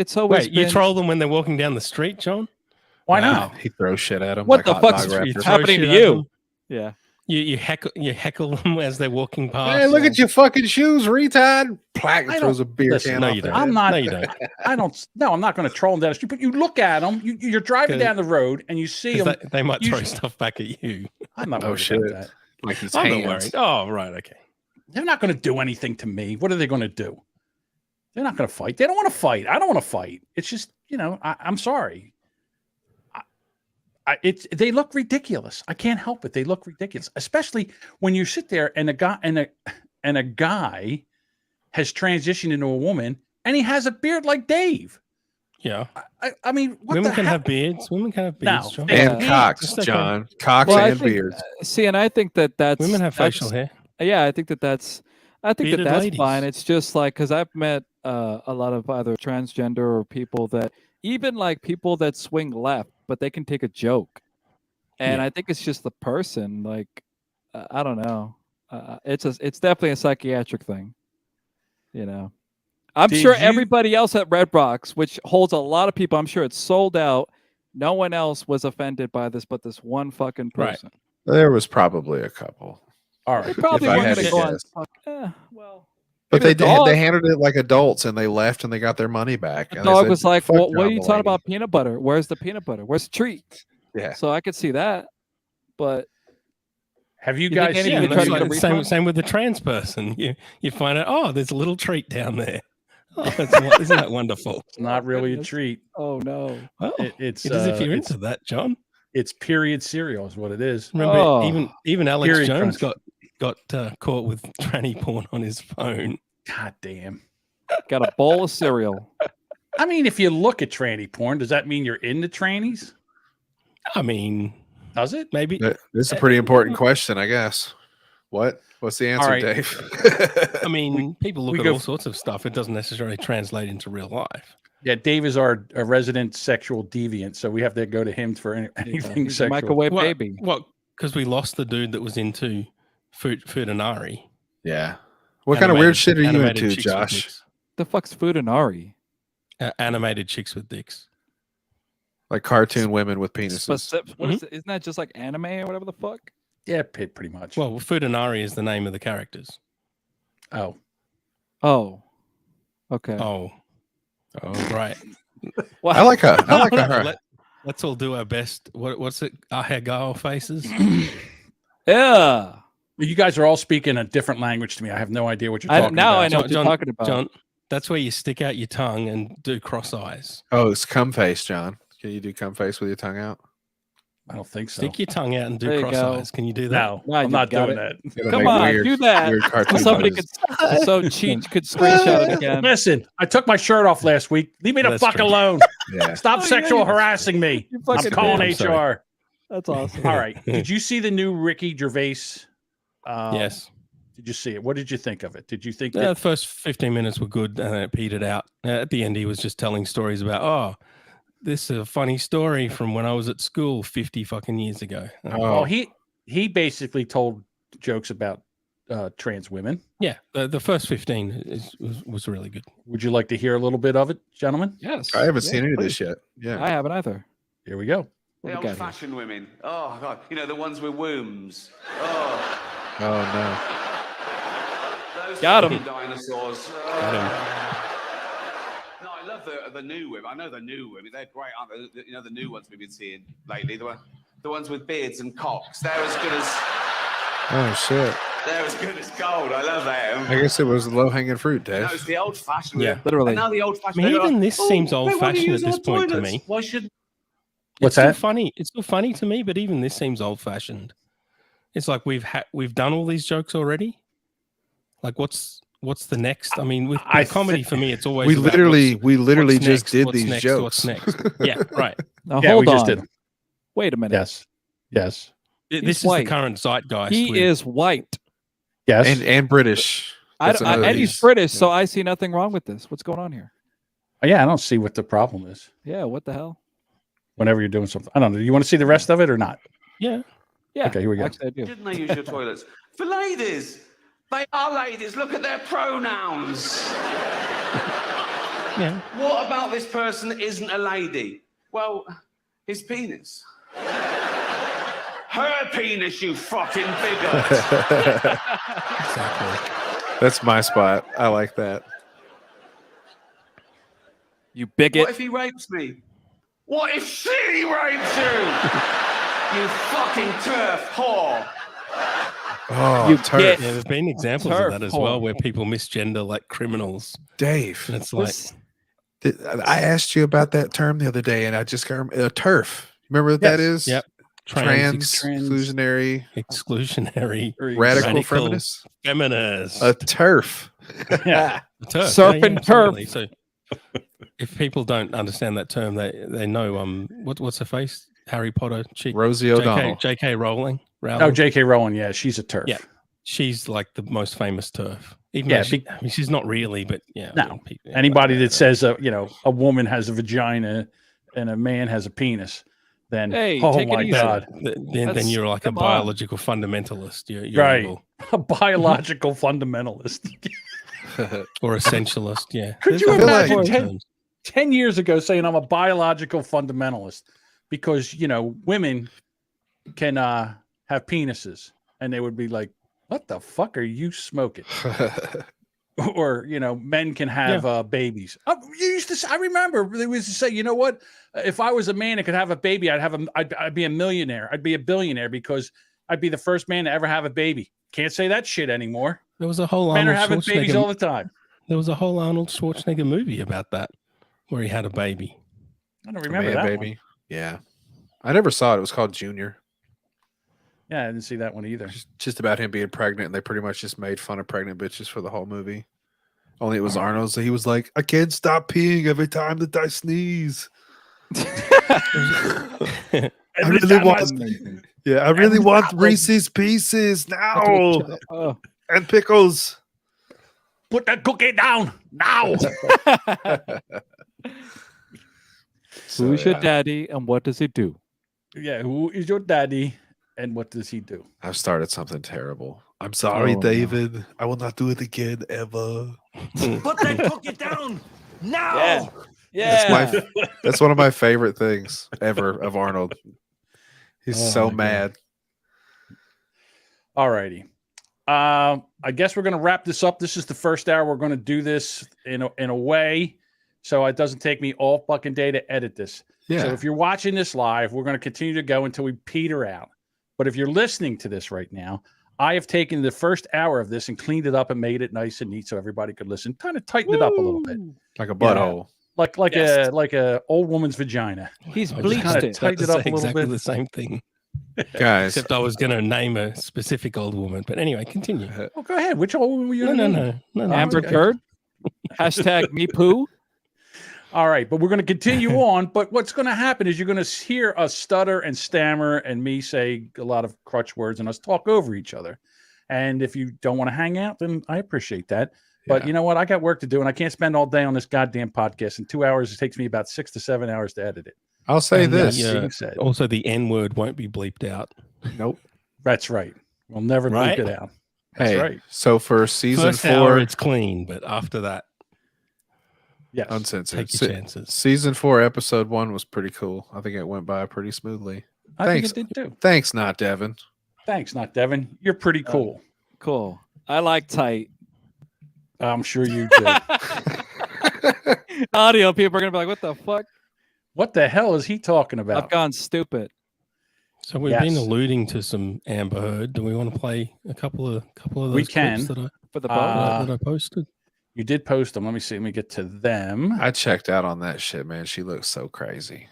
wait, you been- troll them when they're walking down the street, John? Why Wow. not? He throws shit at him. What like the hot fuck's dog You raptor. throw happening to shit at you? them? Yeah. You heckle them as they're walking past. Hey, look at your fucking shoes, retard! Plaque throws a beer can no, off you their don't. head. I'm not. No, you don't. I don't. No, I'm not going to troll them down the street. But you look at them. You're driving down the road and you see them. They might throw stuff back at you. I'm not worried shit. about that. Like his I'm hands. not worried. Oh, right, okay. They're not going to do anything to me. What are they going to do? They're not going to fight. They don't want to fight. I don't want to fight. It's just, I'm sorry. They look ridiculous. I can't help it. They look ridiculous, especially when you sit there and a guy has transitioned into a woman and he has a beard like Dave. Yeah. I mean, women can have beards. Women can have beards, John. And cocks, John. Cocks and beards. See, and I think that's women have facial hair. Yeah, I think that's Bearded ladies. fine. It's just like because I've met a lot of either transgender or people that even like people that swing left, but they can take a joke, and I think it's just the person. Like I don't know. It's definitely a psychiatric thing. I'm sure everybody else at Red Rocks, which holds a lot of people, I'm sure it's sold out. No one else was offended by this, but this one fucking person. Right. There was probably a couple. All right. They probably weren't going to go on. Well, but they handled it like adults, and they left, and they got their money back. The dog was like, "What are you talking about? Peanut butter? Where's the peanut butter? Where's the treat?" Yeah. So I could see that, but have you guys seen same with the trans person? You find out, oh, there's a little treat down there. Oh, isn't that wonderful? It's not really a treat. Oh no! Well, it's as if you're into that, John. It's period cereal is what it is. Remember, even Alex Jones got caught with tranny porn on his phone. God damn! Got a bowl of cereal. I mean, if you look at tranny porn, does that mean you're into trannies? I mean, does it? Maybe. This is a pretty important question, I guess. What's the answer, Dave? I mean, people look at all sorts of stuff. It doesn't necessarily translate into real life. Yeah, Dave is our resident sexual deviant, so we have to go to him for anything sexual. Microwave baby. Well, because we lost the dude that was into Fudanari. Yeah. What kind of weird shit are you into, Josh? The fuck's Fudanari? Animated chicks with dicks. Like cartoon women with penises. What is it? Isn't that just like anime or whatever the fuck? Yeah, pretty much. Well, Fudanari is the name of the characters. Oh. Okay. Oh, right. Well, I like her. Let's all do our best. What's it? Ahegao faces. Yeah. You guys are all speaking a different language to me. I have no idea what you're talking about. Now I know what you're talking about. John, that's where you stick out your tongue and do cross eyes. Oh, it's cum face, John. Can you do cum face with your tongue out? I don't think so. Stick your tongue out and do cross eyes. Can you do that? No, I'm not doing that. Come on, do that. Somebody could screenshot it again. Listen, I took my shirt off last week. Leave me the fuck alone. Yeah. Stop sexual harassing me. I'm calling HR. That's awesome. All right. Did you see the new Ricky Gervais? Yes. Did you see it? What did you think of it? Did you think the first 15 minutes were good and then it petered out? At the end, he was just telling stories about, this is a funny story from when I was at school 50 fucking years ago. Oh, he basically told jokes about trans women. Yeah, the first 15 was really good. Would you like to hear a little bit of it, gentlemen? Yes. I haven't seen any of this yet. Yeah, I haven't either. Here we go. The old-fashioned women. Oh God, the ones with wombs. Oh no. Those Got him. Dinosaurs. Got him. No, I love the new women. I know the new women. They're great, aren't they? The new ones we've been seeing lately. The ones with beards and cocks. They're as good as. Oh shit. They're as good as gold. I love them. I guess it was low-hanging fruit, Dave. No, it's the old-fashioned. Yeah, literally. And now the old-fashioned. I mean, even this seems old-fashioned at this point to me. Why should? What's that? Funny. It's still funny to me, but even this seems old-fashioned. It's like we've done all these jokes already. Like, what's the next? I mean, with comedy for me, it's always we literally just next, did what's these next, jokes. What's next? Yeah, right. Now Yeah, hold we on. just did. Wait a minute. Yes. This is white. the current zeitgeist. He is white. Yes. And British. And he's British, so I see nothing wrong with this. What's going on here? Yeah, I don't see what the problem is. Yeah, what the hell? Whenever you're doing something, I don't know. Do you want to see the rest of it or not? Yeah. Yeah. Okay, here we go. Actually, I do. Didn't they use your toilets for ladies? They are ladies. Look at their pronouns. Yeah. What about this person that isn't a lady? Well, his penis. her penis, you fucking bigot. Exactly. That's my spot. I like that. You bigot. What if he rapes me? What if she rapes you? You fucking turf whore. Oh, You turf. get- Yeah, there's been examples Turf of that as whore. well, where people misgender like criminals. Dave, And it's like, I asked you about that term the other day, and I just got a turf. Remember what that is? Yep. Exclusionary, exclusionary, radical feminist. feminist. A turf. Yeah. A turf. Surf and absolutely. So if people don't understand that term, they know what's her face? Harry Potter chick. Rosie O'Donnell. J.K. Rowling. Oh, J.K. Rowling. Yeah, she's a turf. Yeah. She's like the most famous turf. Even Yeah, though I mean, she's not really, but yeah. No. Anybody that says a woman has a vagina and a man has a penis, then Hey, oh take it my easy. god, then you're like a come on. biological fundamentalist. You're right? evil. A biological fundamentalist. Or essentialist. Yeah. Could you There's imagine other 10 terms. 10 years ago saying I'm a biological fundamentalist because women can have penises, and they would be like, "What the fuck are you smoking?" Or men can have babies. I remember they used to say, you know what? If I was a man and could have a baby, I'd be a millionaire. I'd be a billionaire because I'd be the first man to ever have a baby. Can't say that shit anymore. There was a whole Men are Arnold having babies Schwarzenegger. all the time. There was a whole Arnold Schwarzenegger movie about that, where he had a baby. I don't remember Man, that baby. one. Yeah. I never saw it. It was called Junior. Yeah, I didn't see that one either. Just about him being pregnant, and they pretty much just made fun of pregnant bitches for the whole movie. Only it was Arnold, so he was like, "I can't stop peeing every time that I sneeze." I really want Reese's Pieces now and pickles. Put that cookie down now. Who's your daddy and what does he do? Yeah, who is your daddy and what does he do? I've started something terrible. I'm sorry, Oh, David. No. I will not do it again ever. Put that cookie down now. Yeah. That's one of my favorite things ever of Arnold. He's so mad. All righty. I guess we're going to wrap this up. This is the first hour. We're going to do this in a way so it doesn't take me all fucking day to edit this. Yeah. So if you're watching this live, we're going to continue to go until we peter out. But if you're listening to this right now, I have taken the first hour of this and cleaned it up and made it nice and neat so everybody could listen. Kind of tightened it up a little bit. Like a butthole. Like a old woman's vagina. He's I was bleached kinda it. tightened it up a little exactly bit. the same thing. Guys. Except I was going to name a specific old woman. But anyway, continue. Oh, go ahead. Which old woman were you? No. Amber okay. Turd. Hashtag me poo. All right, but we're going to continue on. But what's going to happen is you're going to hear us stutter and stammer and me say a lot of crutch words and us talk over each other. And if you don't want to hang out, then I appreciate that. But you know what? I got work to do, and I can't spend all day on this goddamn podcast. In 2 hours, it takes me about 6 to 7 hours to edit it. I'll say And, this. Also, the N word won't be bleeped out. Nope. That's right. We'll never bleep it out. That's Hey, right. so for season First 4, hour, it's clean, but after that, Yes. uncensored. take your chances. Season 4, episode 1 was pretty cool. I think it went by pretty smoothly. I Thanks. think it did too. Thanks, not Devin. Thanks, not Devin. You're pretty cool. Cool. I like tight. I'm sure you do. Audio people are gonna be like, "What the fuck?" What the hell is he talking about? I've gone stupid. So we've been Yes. alluding to some Amber Heard. Do we want to play a couple of those We clips can. that For the that I posted? You did post them. Let me see. Let me get to them. I checked out on that shit, man. She looks so crazy.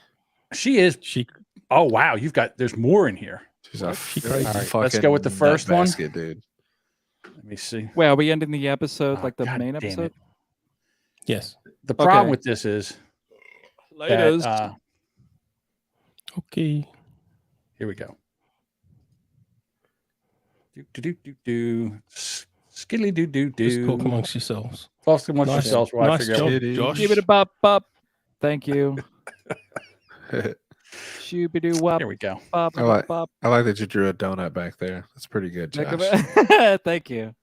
She is. She Oh, wow. There's more in here. She's a crazy. All right, fucking let's go with the first one. basket, dude. Let me see. Wait, are we ending the episode like the God main damn episode? it. yes. The problem Okay. with this is Laters. that, Okay. here we go. Do. Skilly do. Just talk amongst yourselves. Talk amongst Nice. yourselves while I Nice figure job, out. Josh. Give it a bop bop. Thank you. Shooby-doo wop Here we go. bop I like- bop. I like that you drew a donut back there. That's pretty good, Josh. Thank you.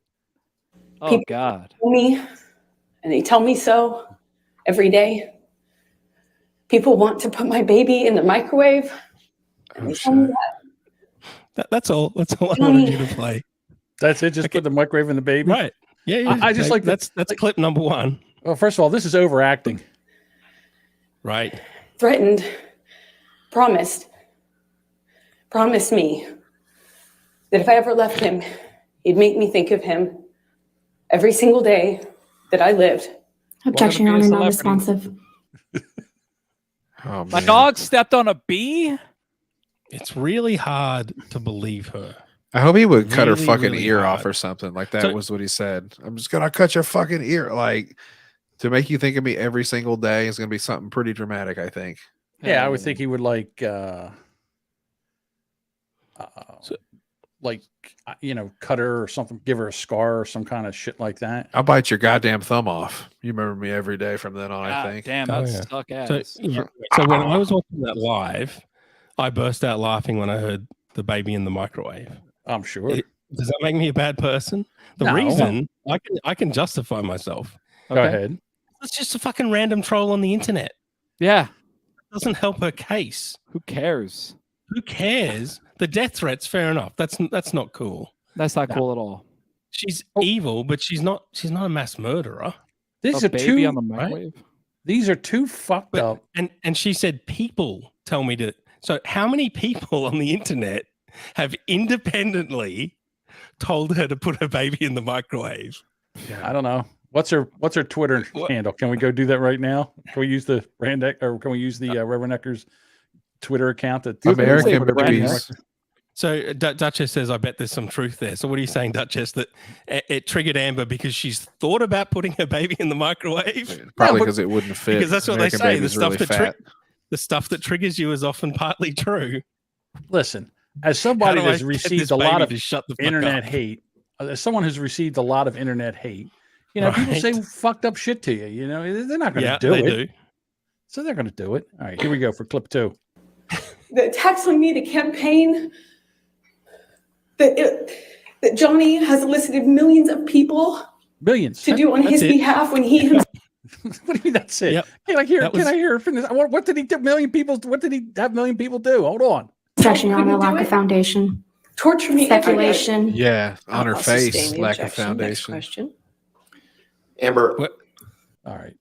Oh People- God. Me, and they tell me so every day. People want to put my baby in the microwave. And Oh, they tell me shit. that. That's all I wanted you to play. That's it. Just put the microwave in the baby. Right. Yeah. I just like that's clip number 1. Well, first of all, this is overacting. Right. Threatened, promised me that if I ever left him, he'd make me think of him every single day that I lived. Objection, Your Honor, non-responsive. Oh, My man. dog stepped on a bee. It's really hard to believe her. I hope he would cut her Really, fucking really ear hard. off or something. Like that So- was what he said. I'm just gonna cut your fucking ear. Like to make you think of me every single day is gonna be something pretty dramatic, I think. Yeah, I would think he would like cut her or something, give her a scar or some kind of shit like that. I'll bite your goddamn thumb off. You remember me every day from then on, I God think. damn, Oh, that yeah. suck ass. So when I was watching that live, I burst out laughing when I heard the baby in the microwave. I'm sure. Does that make me a bad person? The No. reason I can justify myself. Go ahead. It's just a fucking random troll on the internet. Yeah. It doesn't help her case. Who cares? Who cares? The death threats, fair enough. That's not cool. That's not cool at all. She's evil, but she's not a mass murderer. These A are baby two. on the microwave. These are two fucked But, up. and she said people tell me to. So how many people on the internet have independently told her to put her baby in the microwave? I don't know. What's her Twitter handle? Can we go do that right now? Can we use the Rubberneckers Twitter account? American Brand babies. So Duchess says, I bet there's some truth there. So what are you saying, Duchess, that it triggered Amber because she's thought about putting her baby in the microwave? Probably because it wouldn't fit. Because that's what American they say. baby's really fat. The stuff that triggers you is often partly true. Listen, as somebody How do I that's get received this a lot baby of to shut the fuck internet up? hate, as someone who's received a lot of internet hate, people say Right. fucked up shit to you. They're not going to Yeah, do they it. do. So they're going to do it. All right, here we go for clip 2. The attacks on me, the campaign, that Johnny has elicited millions of people Millions. to do on That's his it. behalf when he himself What do you mean that's it? Yep. Can I hear? That Can was- I hear from this? What did he do? What did he have million people do? Hold on. Objection, Your Honor, Couldn't do lack of it. foundation. torture me every day. Speculation. Yeah, on her I'll sustain face, the lack of objection. Next foundation. question. Amber, All right.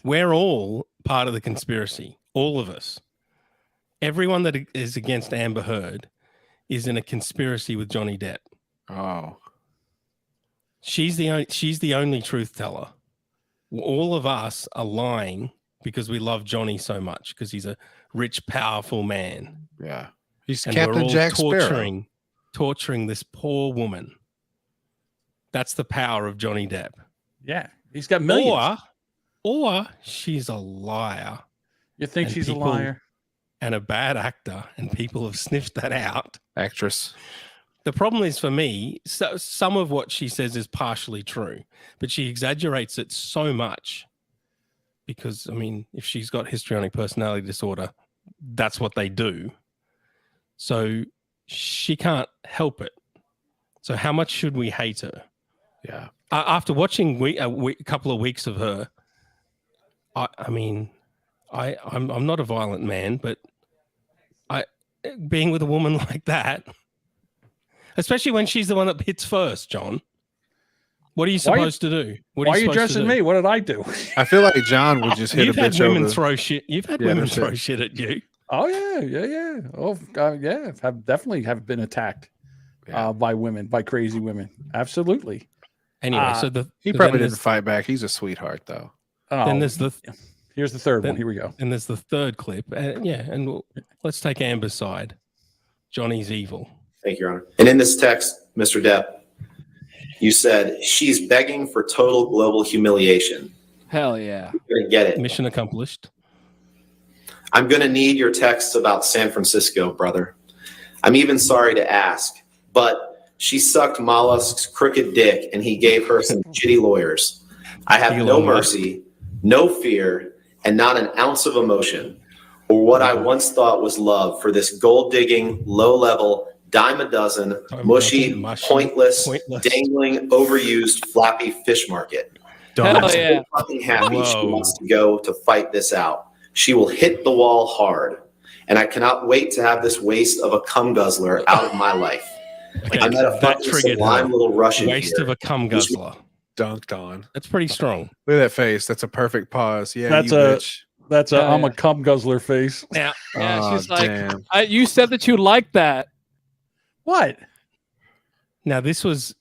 We're all part of the conspiracy. All of us. Everyone that is against Amber Heard is in a conspiracy with Johnny Depp. Oh, She's the only truth teller. All of us are lying because we love Johnny so much because he's a rich, powerful man. yeah. He's And we're Captain all Jack Sparrow. torturing this poor woman. That's the power of Johnny Depp. Yeah, he's got millions. Or she's a liar You think and she's a people- liar? and a bad actor, and people have sniffed that out. Actress. The problem is for me, some of what she says is partially true, but she exaggerates it so much because, I mean, if she's got histrionic personality disorder, that's what they do. So she can't help it. So how much should we hate her? Yeah. After watching a couple of weeks of her, I'm not a violent man, but being with a woman like that, especially when she's the one that hits first, John. What are you supposed to do? Why are you dressing me? What did I do? I feel like John would just hit You've a had bitch women over. throw shit. You've had Yeah, women that's it. throw shit at you. Oh yeah. Oh yeah. I've definitely have been attacked by women, by crazy women. Absolutely. Anyway, so He probably didn't fight back. He's a sweetheart, though. Oh, Then there's here's the third one. Here we go. and there's the third clip. Let's take Amber's side. Johnny's evil. thank you, Your Honor. And in this text, Mr. Depp, you said she's begging for total global humiliation. Hell yeah. You're gonna get it. Mission accomplished. I'm gonna need your texts about San Francisco, brother. I'm even sorry to ask, but she sucked Mollusk's crooked dick and he gave her some shitty lawyers. I have no Elon Musk. mercy, no fear, and not an ounce of emotion, or what I once thought was love for this gold-digging, low-level, dime a dozen, mushy, pointless, dangling, overused, flappy fish market. Hell I'm so yeah. fucking happy she Whoa. wants to go to fight this out. She will hit the wall hard. and I cannot wait to have this waste of a cum guzzler out of my life. Okay, I met a fucking sublime little Russian waste here. of a cum guzzler. Dunked on. That's pretty strong. Look at that face. That's a perfect pause. Yeah, That's you a- bitch. That's I'm a cum guzzler face. Now, Yeah, she's Oh, like, damn. you said that you liked that. What? now this was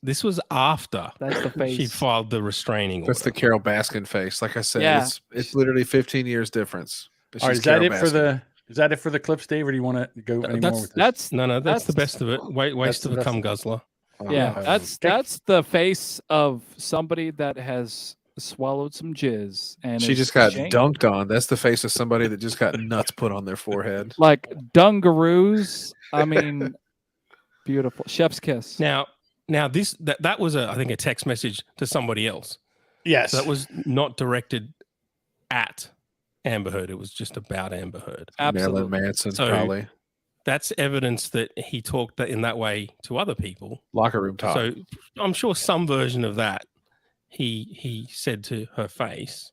after That's the face. she filed the restraining order. That's the Carol Baskin face. Like I said, Yeah. it's literally 15 years difference. But All right, she's is that Carol it for Baskin. is that it for the clips, Dave, or do you want to go any more with this? That's No, that's the best of it. Waste That's- of a cum guzzler. yeah. Oh, That's the face of somebody that has swallowed some jizz and she is just got ashamed. dunked on. That's the face of somebody that just got nuts put on their forehead. Like dungaroos. I mean, beautiful. Chef's kiss. Now that was I think a text message to somebody else. Yes. That was not directed at Amber Heard. It was just about Amber Heard. Absolutely. Marilyn Manson, So- probably. That's evidence that he talked in that way to other people. Locker room talk. So I'm sure some version of that he said to her face.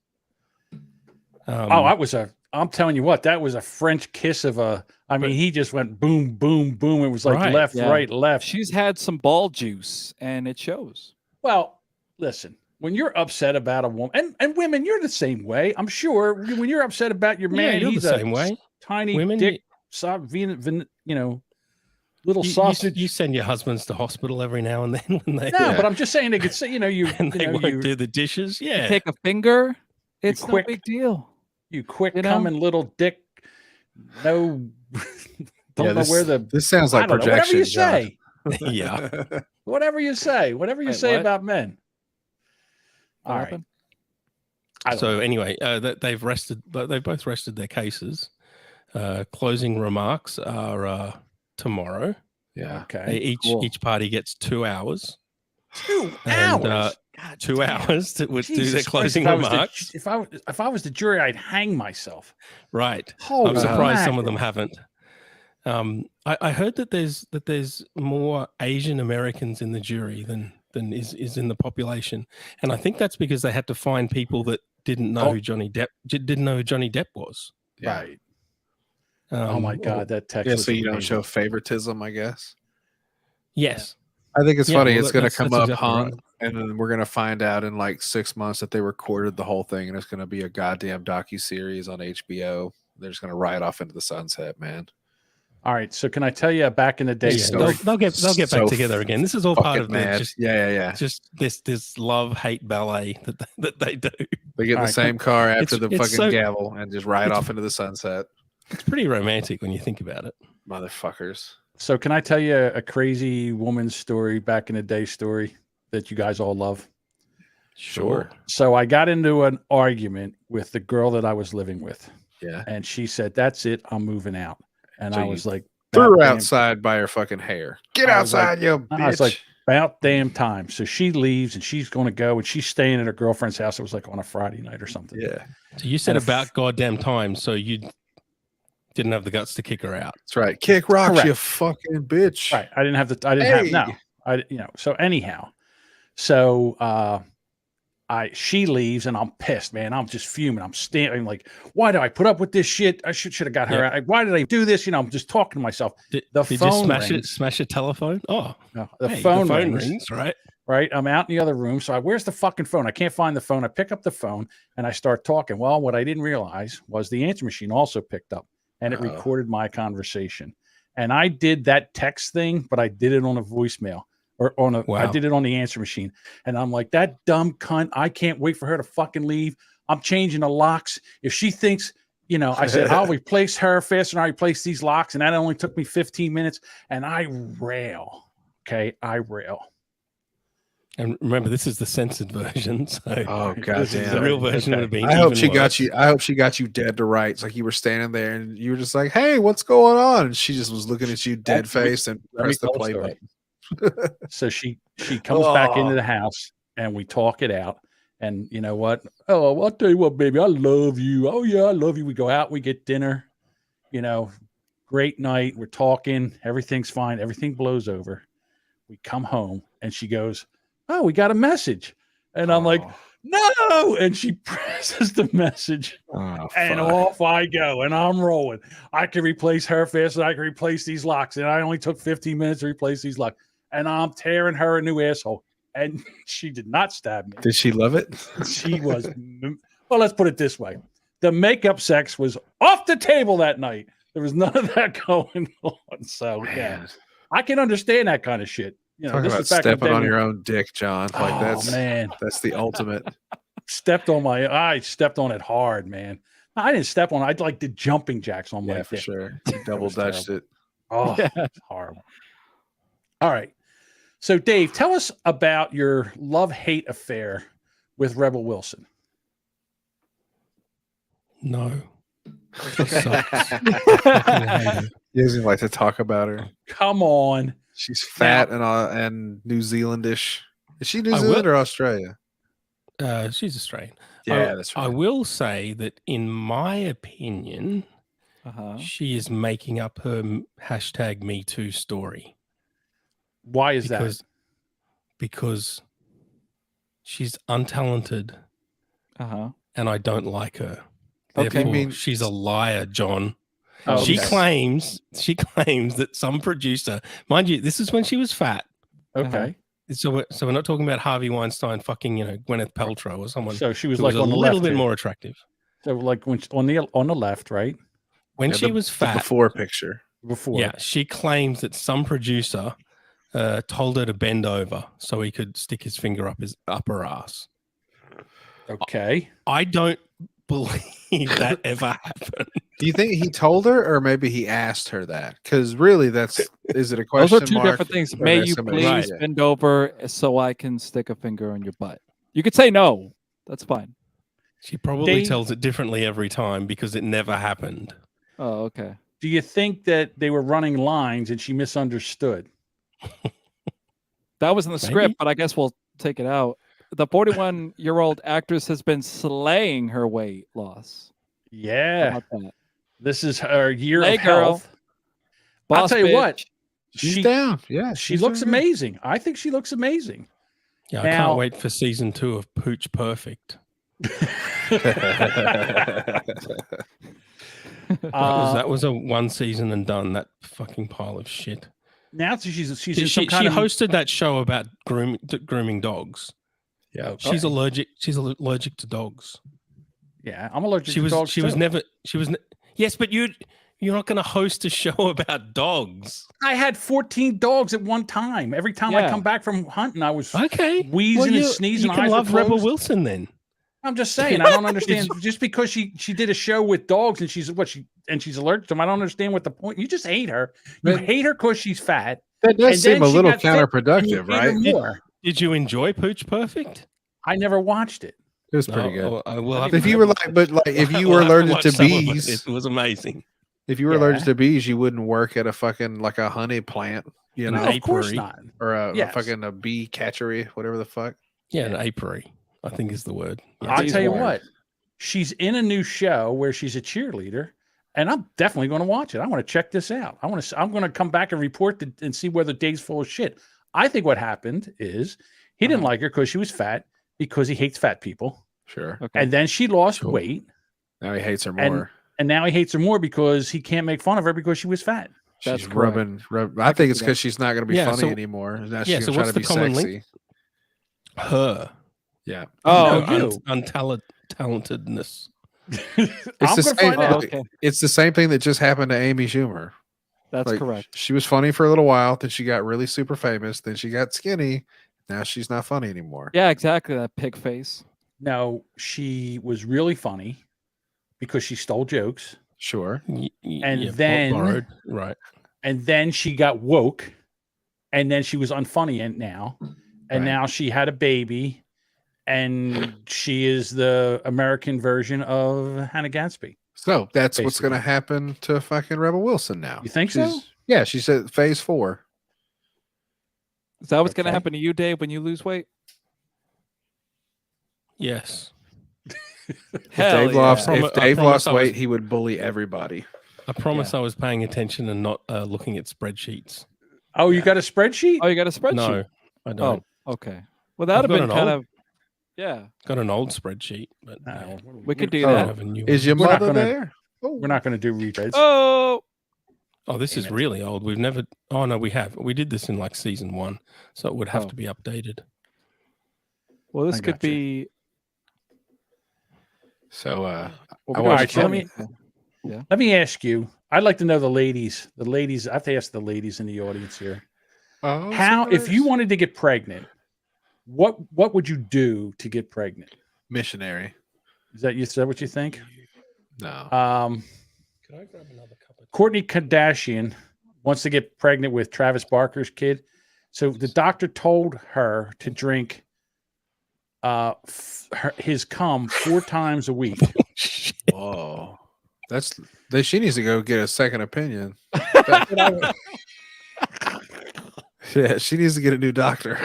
I'm telling you what, that was a French kiss of a, I mean, he just went boom, boom, boom. It was like Right, left, yeah. right, left. She's had some ball juice and it shows. Well, listen, when you're upset about a woman, and women, you're the same way. I'm sure when you're upset about your man, you're he's the a same way. tiny Women, dick, little sausage. You send your husbands to hospital every now and then when they No, but I'm just saying they could say, you and they won't you, do the dishes. Yeah, Take a finger. It's quick- no big deal. you quick You know? coming little dick. No, don't know where the. This sounds I like don't know, whatever projection. you say. yeah. Whatever you say. Whatever you Wait, say what? about men. What All right. happened? I don't So know. anyway, they've both rested their cases. Closing remarks are tomorrow. Yeah. Okay. Cool. Each party gets 2 hours. 2 And, hours. 2 hours to do their Jesus closing Christ, remarks. If I was the jury, I'd hang myself. Right. Holy I'm surprised some of mackerel. them haven't. I heard that there's more Asian Americans in the jury than is in the population, and I think that's because they had to find people that didn't know who Johnny Depp was. Yeah. Right. Oh my God, that text. Yeah, was so you don't amazing. show favoritism, I guess. Yes. I think it's Yeah, funny. well, It's going to that's- come that's up exactly hung, right. and then we're going to find out in like 6 months that they recorded the whole thing, and it's going to be a goddamn docu-series on HBO. They're just going to ride off into the sunset, man. All right. So can I tell you back in the day? Yeah, so- they'll get so back together again. This is all part Fucking of mad. just Yeah. just this love-hate ballet that they do. They get in All the right, same car after It's- the it's fucking so- gavel and just ride it's- off into the sunset. It's pretty romantic when you think about it. Motherfuckers. So can I tell you a crazy woman's story, back in the day story that you guys all love? Sure. So I got into an argument with the girl that I was living with, Yeah. and she said, "That's it, I'm moving out." And So I you was like, Threw her "About damn- outside by her fucking hair. Get I was like- outside, you bitch. I was like, about damn time. So she leaves and she's going to go, and she's staying at her girlfriend's house. It was like on a Friday night or something. yeah. So you said And about goddamn time, so you didn't have the guts to kick her out. That's right. Kick rocks, you Correct. fucking bitch. Right. I didn't have Hey. so anyhow, so she leaves and I'm pissed, man. I'm just fuming. I'm standing like, why do I put up with this shit? I should have got her Yeah. out. Why did I do this? I'm just talking to myself. Did The you phone smash rings. smash a telephone? Oh, No, the hey, phone rings. right? Right. I'm out in the other room. So where's the fucking phone? I can't find the phone. I pick up the phone and I start talking. Well, what I didn't realize was the answer machine also picked up and it Uh-oh. recorded my conversation. And I did that text thing, but I did it on a voicemail or I Wow. did it on the answer machine. And I'm like, that dumb cunt. I can't wait for her to fucking leave. I'm changing the locks. If she thinks, I said, I'll replace her faster than I replace these locks. And that only took me 15 minutes. And I rail. Okay. I rail. And remember, this is the censored version. So Oh This is the goddamn. real version would have been. I hope even she got worse. you. I hope she got you dead to rights. Like you were standing there and you were just like, "Hey, what's going on?" And she just was looking at you dead faced and let me pressed the tell the play story. button. So she comes back Oh. into the house and we talk it out. And you know what? Oh, I'll tell you what, baby, I love you. Oh yeah, I love you. We go out, we get dinner. Great night. We're talking. Everything's fine. Everything blows over. We come home and she goes, "Oh, we got a message." And I'm like, Oh. no, and she presses the message, and off I go, and I'm rolling. I can replace her faster. I can replace these locks, and I only took 15 minutes to replace these locks, and I'm tearing her a new asshole. And she did not stab me. Did she love it? She was. Well, let's put it this way: the makeup sex was off the table that night. There was none of that going on. So yeah, I can understand that kind of shit. You know, Talk this about is back stepping in the on day your when- own dick, John. Like that's the ultimate. I stepped on it hard, man. I didn't step on it. I did jumping jacks on my Yeah, for dick. sure. You double dutched it. Oh, it's horrible. All right. So, Dave, tell us about your love-hate affair with Rebel Wilson. No. He doesn't like to talk about her. Come on. She's fat and New Zealandish. Is she New Zealand or Australia? She's Australian. Yeah, that's right. I will say that in my opinion, she is making up her hashtag Me Too story. Why is that? Because she's untalented, and I don't like her. Therefore, she's a liar, John. Oh, she claims that some producer, mind you, this is when she was fat. Okay. So we're not talking about Harvey Weinstein fucking, Gwyneth Paltrow or someone. So she was who like on a the little left bit here. more attractive. So like when on the left, right? When she was fat, the before picture. Before. Yeah, she claims that some producer told her to bend over so he could stick his finger up her ass. Okay. I don't believe that ever happened. Do you think he told her, or maybe he asked her that? Because really, is it a question Those are two mark? different things. or May there's you somebody- please Right. bend over so I can stick a finger on your butt? You could say no. That's fine. She probably tells it differently every time because it never happened. Oh, okay. Do you think that they were running lines and she misunderstood? That was in the script, but I guess we'll take it out. The 41-year-old actress has been slaying her weight loss. Yeah. How about that? This is her year Hey, of girl. health. I'll Boss tell you bitch. what. She's down. Yeah, She she's looks doing good. amazing. I think she looks amazing. Yeah, I Now- can't wait for season 2 of Pooch Perfect. That was a one season and done. That fucking pile of shit. Now she's in She some kind of hosted that show about grooming dogs. Yeah, she's allergic. She's allergic to dogs. Yeah, I'm allergic She to was. dogs. She was never. She was. Yes, but you're not going to host a show about dogs. I had 14 dogs at one time. Every time I come back from hunting, I was wheezing and sneezing. You can eyes were love Rebel closed. Wilson then. I'm just saying, I don't understand. Just because she did a show with dogs and she's allergic to them, I don't understand what the point. You just hate her. You hate her because she's fat. That does and seem then a she little got fit, and you counterproductive, hate her right? more. Did you enjoy Pooch Perfect? I never watched it. It was pretty good. Well, If you were if you were allergic to bees, it was amazing. If you were allergic to bees, you wouldn't work at a fucking like a honey plant, you know, of course not. or a fucking a bee catchery, whatever the fuck. Yeah, an apiary, I think is the word. Yeah. I'll tell you what, she's in a new show where she's a cheerleader, and I'm definitely going to watch it. I want to check this out. I'm going to come back and report and see whether Dave's full of shit. I think what happened is he didn't like her because she was fat, because he hates fat people. Sure. Okay. And then she lost weight. Now he hates her more. And now he hates her more because he can't make fun of her because she was fat. She's rubbing. I think it's because she's not going to be funny anymore. Now she's so going what's to the try to be common sexy. link? Her. Yeah. Oh, untalentedness. It's the same. It's the same thing that just happened to Amy Schumer. That's correct. She was funny for a little while, then she got really super famous, then she got skinny. Now she's not funny anymore. Yeah, exactly. That pig face. No, she was really funny because she stole jokes. Sure. And then borrowed. Right. And then she got woke, and then she was unfunny and now she had a baby, and she is the American version of Hannah Gadsby. So that's what's going to happen to fucking Rebel Wilson now. You think so? Yeah, she said phase 4. Is that what's going to happen to you, Dave, when you lose weight? Yes. If Dave lost weight, he would bully everybody. I promise I was paying attention and not looking at spreadsheets. Oh, you got a spreadsheet? Oh, you got a spreadsheet? No, I don't. Oh, okay. Well, that would have been kind of Yeah. Got an old spreadsheet, but We could do I don't that. have a new Is one. your We're not mother gonna- there? We're not going to do retreads. Oh, Oh, this is really old. We've never. Oh no, we have. We did this in like season 1, so it would have to be updated. well, this I could gotcha. be. So Well, I we All got right, so let Jim. me let me ask you. I'd like to know the ladies. The ladies. I have to ask the ladies in the audience here. How, if you wanted to get pregnant, what would you do to get pregnant? missionary? Is that what you think? No. Can I grab another cup of Kourtney Kardashian wants to get pregnant with Travis Barker's kid. So the doctor told her to drink his cum 4 times a week. Whoa. She needs to go get a second opinion. Yeah, she needs to get a new doctor.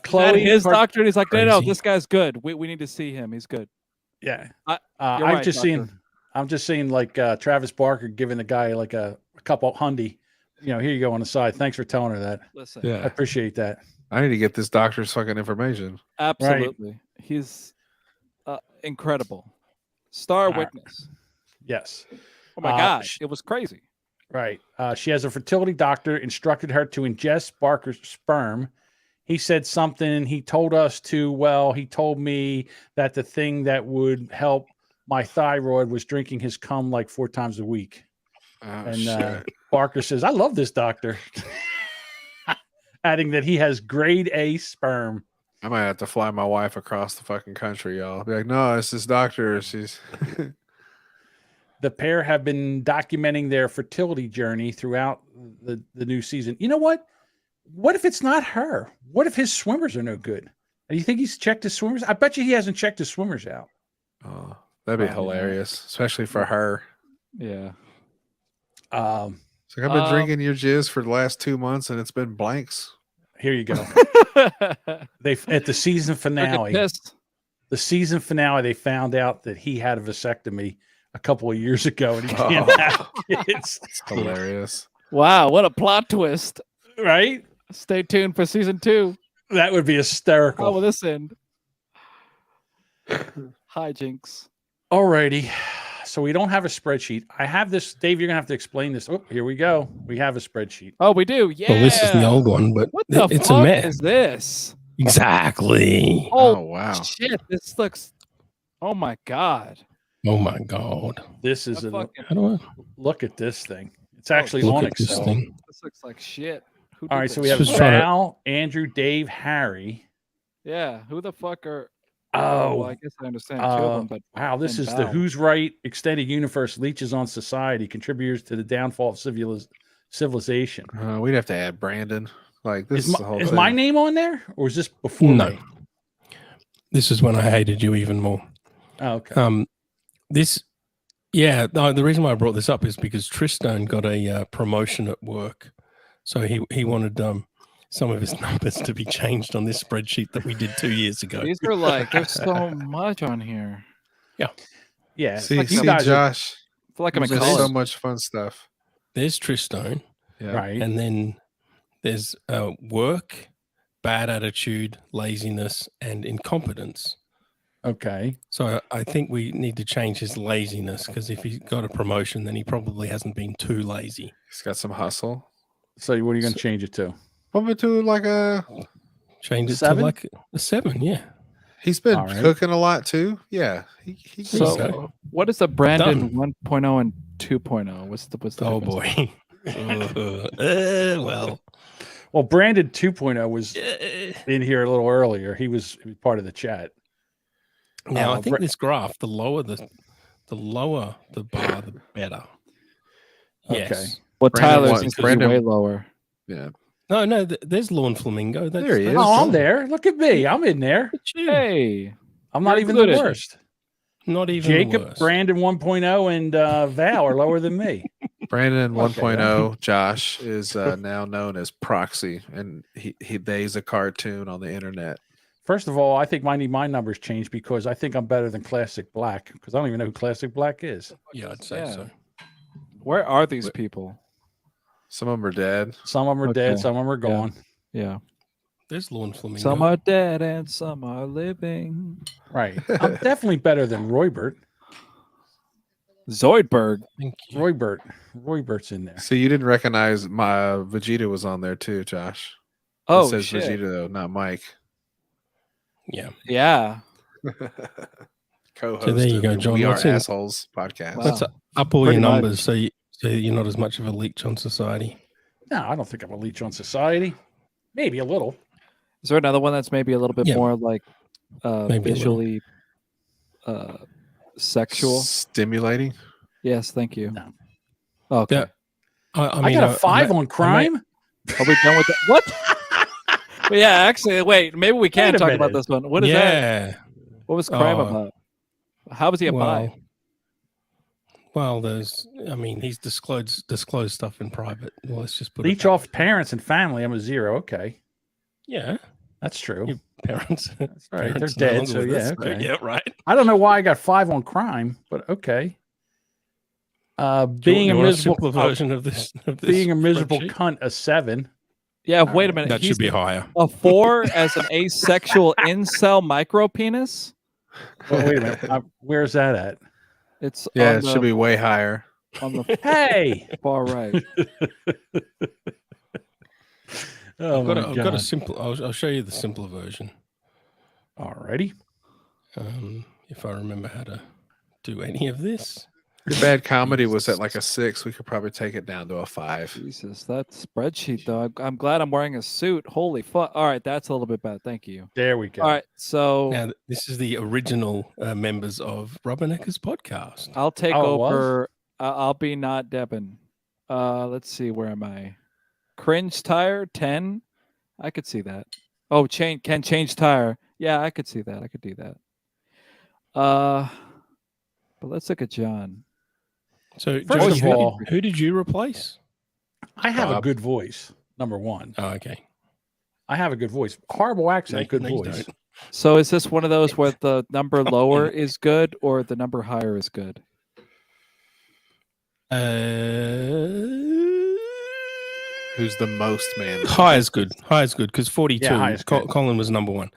Chloe, His doctor, and he's like, no, Crazy. this guy's good. We need to see him. He's good. Yeah. You're I'm right, just doctor. seeing like Travis Barker giving the guy like a couple hundy. Here you go on the side. Thanks for telling her that. Listen, I Yeah. appreciate that. I need to get this doctor's fucking information. absolutely. He's incredible. Star right. witness. Yes. Oh my God. It was crazy. Right. She has a fertility doctor instructed her to ingest Barker's sperm. He said something. He told me that the thing that would help my thyroid was drinking his cum like 4 times a week. Oh, And shit. Barker says, I love this doctor. Adding that he has grade A sperm. I might have to fly my wife across the fucking country, y'all. Be like, no, it's this doctor. She's The pair have been documenting their fertility journey throughout the new season. You know what? What if it's not her? What if his swimmers are no good? Do you think he's checked his swimmers? I bet you he hasn't checked his swimmers out. oh, that'd be Oh, hilarious, especially for her. Yeah. It's like I've been drinking your jizz for the last 2 months and it's been blanks. Here you go. They at the season finale. The season finale, they found out that he had a vasectomy a couple of years ago and he can't have kids. It's hilarious. Wow, what a plot twist. Right? Stay tuned for season 2. That would be hysterical. How will this end? Hijinks. Alrighty. So we don't have a spreadsheet. I have this. Dave, you're going to have to explain this. Oh, here we go. We have a spreadsheet. Oh, we do. Yeah. Well, this is the old one, but What the it's fuck a mess. is this? Exactly. Oh, wow. Shit. This looks. Oh my God. Oh my God. This is How a do I look at this thing. It's actually look on at this Excel. thing? This looks like shit. Who All did right. So this? we have Just trying to- Val, Andrew, Dave, Harry. Yeah. Who the fuck are? Oh, well, I guess I understand two of them, but wow. This and is the Val. Who's Right Extended Universe Leeches on Society, contributors to the downfall of civilization. We'd have to add Brandon. Like this is the whole Is thing. my name on there or is this before No. me? This is when I hated you even more. Oh, okay. The reason why I brought this up is because Tristan got a promotion at work, so he wanted some of his numbers to be changed on this spreadsheet that we did 2 years ago. These are like there's so much on here. Yeah. See, like you see guys are- Josh. I feel like I'm in There's college. so much fun stuff. There's Tristan, Yeah. Right. and then there's work, bad attitude, laziness, and incompetence. Okay. So I think we need to change his laziness, because if he got a promotion, then he probably hasn't been too lazy. He's got some hustle. So what are you going to change it to? Put me to like a. Change it 7? to like a 7, yeah. He's been All right. cooking a lot too. Yeah. He So, So- what is the Brandon Done. 1.0 and 2.0? What's the Oh difference? boy. Well, Well, Brandon 2.0 was in here a little earlier. He was part of the chat. now I think Bra- this graph, the lower the bar, the better. Okay. Yes. Well, Brandon Tyler's wants- is Brandon- way lower. Yeah. No, there's Lawn Flamingo. That's, There he is. Oh, I'm there. Look at me. I'm in there. Hey, I'm not You're even the included. worst. Not even Jacob, worse. Brandon 1.0, and Val are lower than me. Brandon Okay, 1.0, Josh, is now known as Proxy, and he's a cartoon on the internet. First of all, I think my numbers changed because I think I'm better than Classic Black because I don't even know who Classic Black is. Yeah, I'd say Yeah. so. where are these people? Some of them are dead. Some of them are dead. Okay. Some of them are gone. Yeah. There's lawn flamingo. Some are dead and some are living. Right. I'm definitely better than Roybert. Zoidberg. Thank you. Roybert's in there. So you didn't recognize my Vegeta was on there too, Josh. Oh, it says shit. Vegeta though, not Mike. Yeah. Yeah. Co-host. So there you go, of John. We Are What's in- Assholes podcast. Wow. Let's up all Pretty your much. numbers so you're not as much of a leech on society. No, I don't think I'm a leech on society. Maybe a little. Is there another one that's maybe a little bit Yeah. more like Maybe a little. visually sexual? Stimulating. Yes, thank you. No. Okay. Yeah. I I mean, got a 5 on crime. Are we done with that? What? Well, yeah, actually, wait. Maybe we can Wait a talk about minute. this one. What is that? yeah. What was crime Oh. about? How was he a bi? Well, he's disclosed stuff in private. Well, let's just put Leech it off parents and family. I'm a 0. Okay. Yeah. That's true. Your parents. That's right. They're parents no dead. longer So with yeah. us, Okay. Yeah, right. I don't know why I got 5 on crime, but okay. Being You a want miserable simpler version of this. being a miserable spreadsheet? cunt, a 7. Yeah, wait a minute. That He's should be higher. a 4 as an asexual incel micro penis? Well, wait a minute. Where's that at? It's Yeah, on it the, should be way higher. on the Hey. far right. Oh I've got a simple. I'll show you the simpler version. Alrighty. If I remember how to do any of this. Your bad comedy was at like a 6. We could probably take it down to a 5. Jesus, that spreadsheet though. I'm glad I'm wearing a suit. Holy fuck! All right, that's a little bit better. Thank you. There we go. All right, so Now, this is the original members of Rubberneckers podcast. I'll take Oh, it was? over. I'll be not Devan. Let's see. Where am I? Cringe tire 10. I could see that. Oh, can change tire. Yeah, I could see that. I could do that. But let's look at John. So, First George, of who, all- who did you replace? I have a Bob. good voice. Number 1. Oh, okay. I have a good voice. Horrible accent, good No, you voice. don't. So is this one of those where the number lower is good or the number higher is good? Who's the most man? High is good. High is good because 42. Yeah, high is good. Colin was number 1.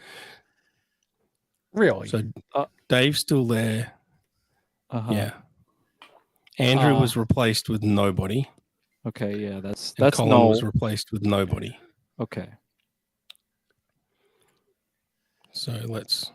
Really? So Dave's still there. Uh-huh. Yeah. Andrew was replaced with nobody. Okay. Yeah. That's And Colin no. was replaced with nobody. Okay. So let's.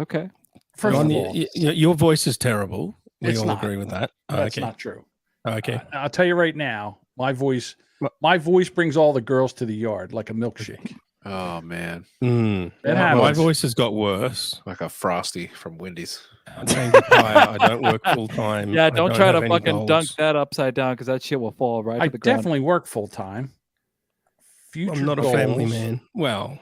Okay. First Ron, of all, your voice is terrible. We It's all not. agree with that. that's Okay. not true. Okay. I'll tell you right now, my voice What? brings all the girls to the yard like a milkshake. Oh man, Mm. It My happens. voice has got worse. like a Frosty from Wendy's. I'm trying to retire. I don't work full time. Yeah. I Don't try have to any fucking dunk goals. that upside down because that shit will fall right I to the ground. definitely work full time. Future I'm not goals, a family man. Well,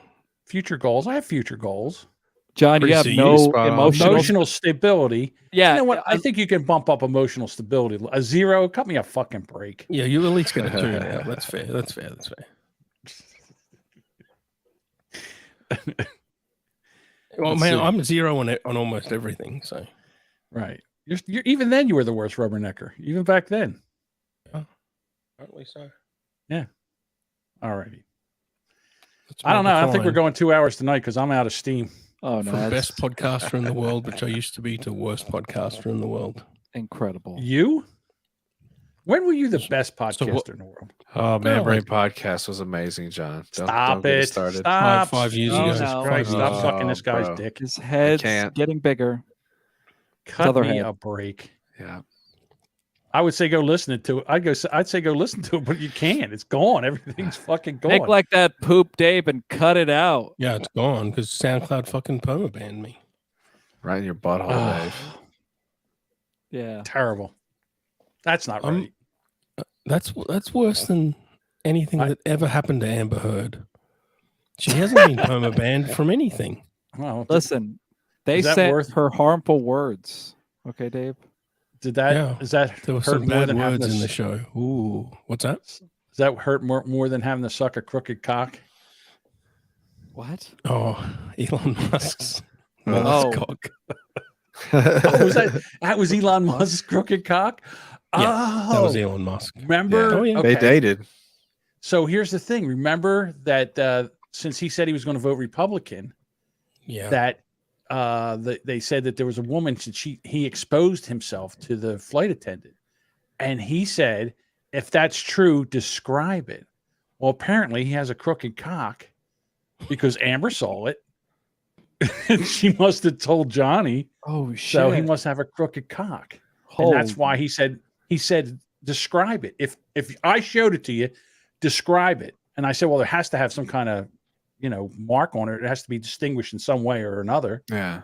Future goals. I have future goals. John, you Pretty have soon. no Spot on. emotional. Emotional stability. Yeah. You know what? I think you can bump up emotional stability. A 0, cut me a fucking break. yeah, you at least get a 2 now. That's fair. That's fair. That's fair. Well, Let's man, see. I'm a 0 on almost everything. So Right. You're even then you were the worst rubbernecker. Even back then. apparently so. Alrighty. That's I don't know. my I don't think we're decline. going 2 hours tonight because I'm out of steam. Oh no, From that's best podcaster in the world, which I used to be, to worst podcaster in the world. incredible. You? When were you the best so podcaster what- in the world? Oh man, No, Brain podcast was amazing, John. Stop get it. started. Stop. Five years ago. Jesus No. Christ, stop Oh, sucking this guy's bro. dick. His head's can't. getting bigger. Cut other me head. a break. Yeah, I would say go listen to it. I'd say go listen to it, but you can't. It's gone. Everything's fucking gone. Make like that poop, Dave, and cut it out. Yeah, it's gone because SoundCloud fucking perma banned me. right in your butthole, Ah, Dave. Yeah. terrible. That's not I'm- right. That's worse than anything I- that ever happened to Amber Heard. She hasn't been perma banned from anything. Well, Listen, they Is that said worth- her harmful words. Okay, Dave. did that? Yeah. Is that There were hurt some more bad than having words to in the s- show. Ooh, what's that? Does that hurt more than having to suck a crooked cock? What? Oh, Elon Musk's Oh. cock. Oh, was that was Elon Musk's crooked cock? Yeah, Oh, that was Elon Musk. remember? Yeah. Oh, yeah. They Okay. dated. So here's the thing. Remember that since he said he was going to vote Republican, that they said that there was a woman, he exposed himself to the flight attendant. And he said, if that's true, describe it. Well, apparently he has a crooked cock because Amber saw it. She must have told Johnny. Oh, shit. So he must have a crooked cock. And that's why he said, describe it. If I showed it to you, describe it. And I said, well, there has to have some kind of, mark on it. It has to be distinguished in some way or another. Yeah.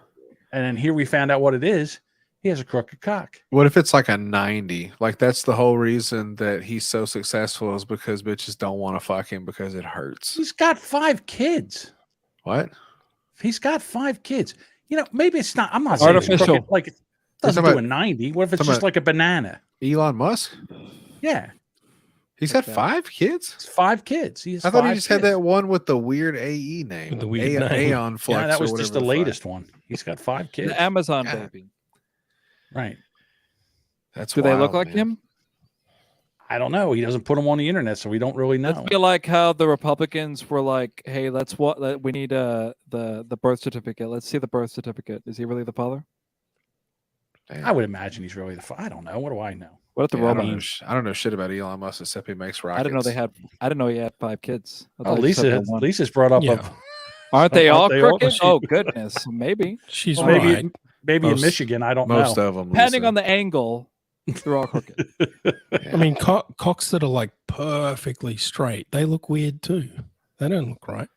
And then here we found out what it is. He has a crooked cock. What if it's like a 90? Like that's the whole reason that he's so successful is because bitches don't want to fuck him because it hurts. He's got 5 kids. What? He's got 5 kids. Maybe it's not. I'm not saying artificial. It's crooked, like it doesn't do a 90. What if it's just like a banana? Elon Musk? Yeah. He's had 5 kids? It's 5 kids. I thought he just had that one with the weird AE name. With the weird name. Aeon Flux. Yeah, that was or just whatever the latest one. He's got 5 kids. The Amazon baby. Right. That's Do they look wild, like man. him? I don't know. He doesn't put them on the internet, so we don't really know. Let's be like how the Republicans were like, "Hey, we need the birth certificate. Let's see the birth certificate. Is he really the father?" Damn. I would imagine he's really I don't know. What do I know? What if the Yeah, I robot? don't know shit about Elon Musk except he makes rockets. I didn't know he had 5 kids. I Oh, thought he just had one. Lisa's brought up Yeah. Aren't they all Aren't they all- crooked? Oh goodness, maybe. She's Well, right. maybe in Most- Michigan. I don't most know. of them. Depending Lisa. on the angle, they're all crooked. I mean, cocks that are like perfectly straight, they look weird too. They don't look right.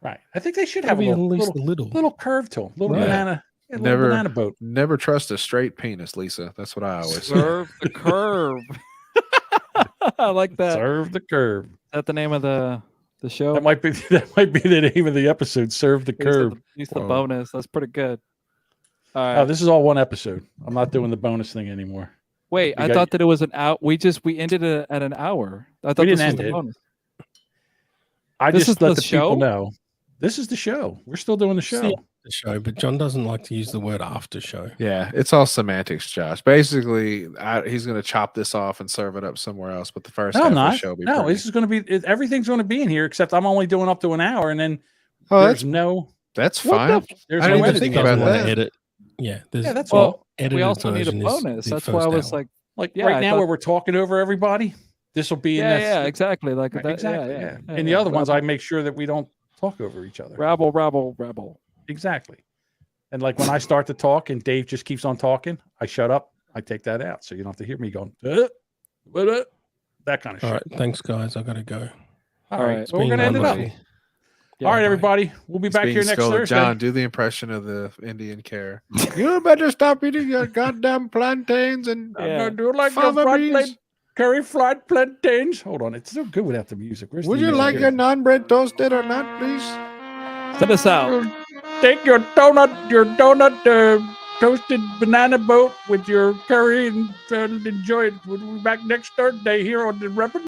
Right. I think they should have Maybe a at least little, a little. little curve to them. Little Right. banana. Yeah, little banana boat. Never trust a straight penis, Lisa. That's what I always say. Serve the curve. I like that. Serve the curve. Is that the name of the show? That might be the name of the episode. Serve the curve. Use the Whoa. bonus. That's pretty good. All right. Oh, this is all one episode. I'm not doing the bonus thing anymore. Wait, I thought that it was an hour. We ended it at an hour. I thought We this didn't was end the it. bonus. I This just is let the the people show? know. This is the show. We're still doing the show. See, the show, but John doesn't like to use the word after show. Yeah, it's all semantics, Josh. Basically, he's going to chop this off and serve it up somewhere else. But the first No, half I'm of the not. show will be No, pretty. this is going to be everything's going to be in here, except I'm only doing up to an hour, and then Oh, there's no that's what fine. the- there's I no didn't even editing. think about Doesn't want that. to edit. Yeah, Yeah, that's Well, all. we edited also need a version is bonus. the That's why I first was hour. like, Like Yeah, right I now, thought- where we're talking over everybody, this will be in yeah, this. yeah, exactly. Like Right, that. exactly. Yeah, Yeah. yeah. And the other ones, I make sure that we don't talk over each other. rabble. Exactly. And like when I start to talk and Dave just keeps on talking, I shut up. I take that out, so you don't have to hear me going, that kind of All shit. right, thanks guys. I gotta go. All All right, right. so we're Been gonna end it up. wonderful. Yeah, All right, bye. everybody, we'll be back Being here next scolded. Thursday. John, do the impression of the Indian care. You better stop eating your goddamn plantains and Yeah. Do you like your fava fried beans. curry fried plantains? Hold on, it's so good without the music. Where's Would the you music like here? your naan bread toasted or not, please? Send us out. Take your donut toasted banana boat with your curry and enjoy it. We'll be back next Thursday here on the Rubberneckers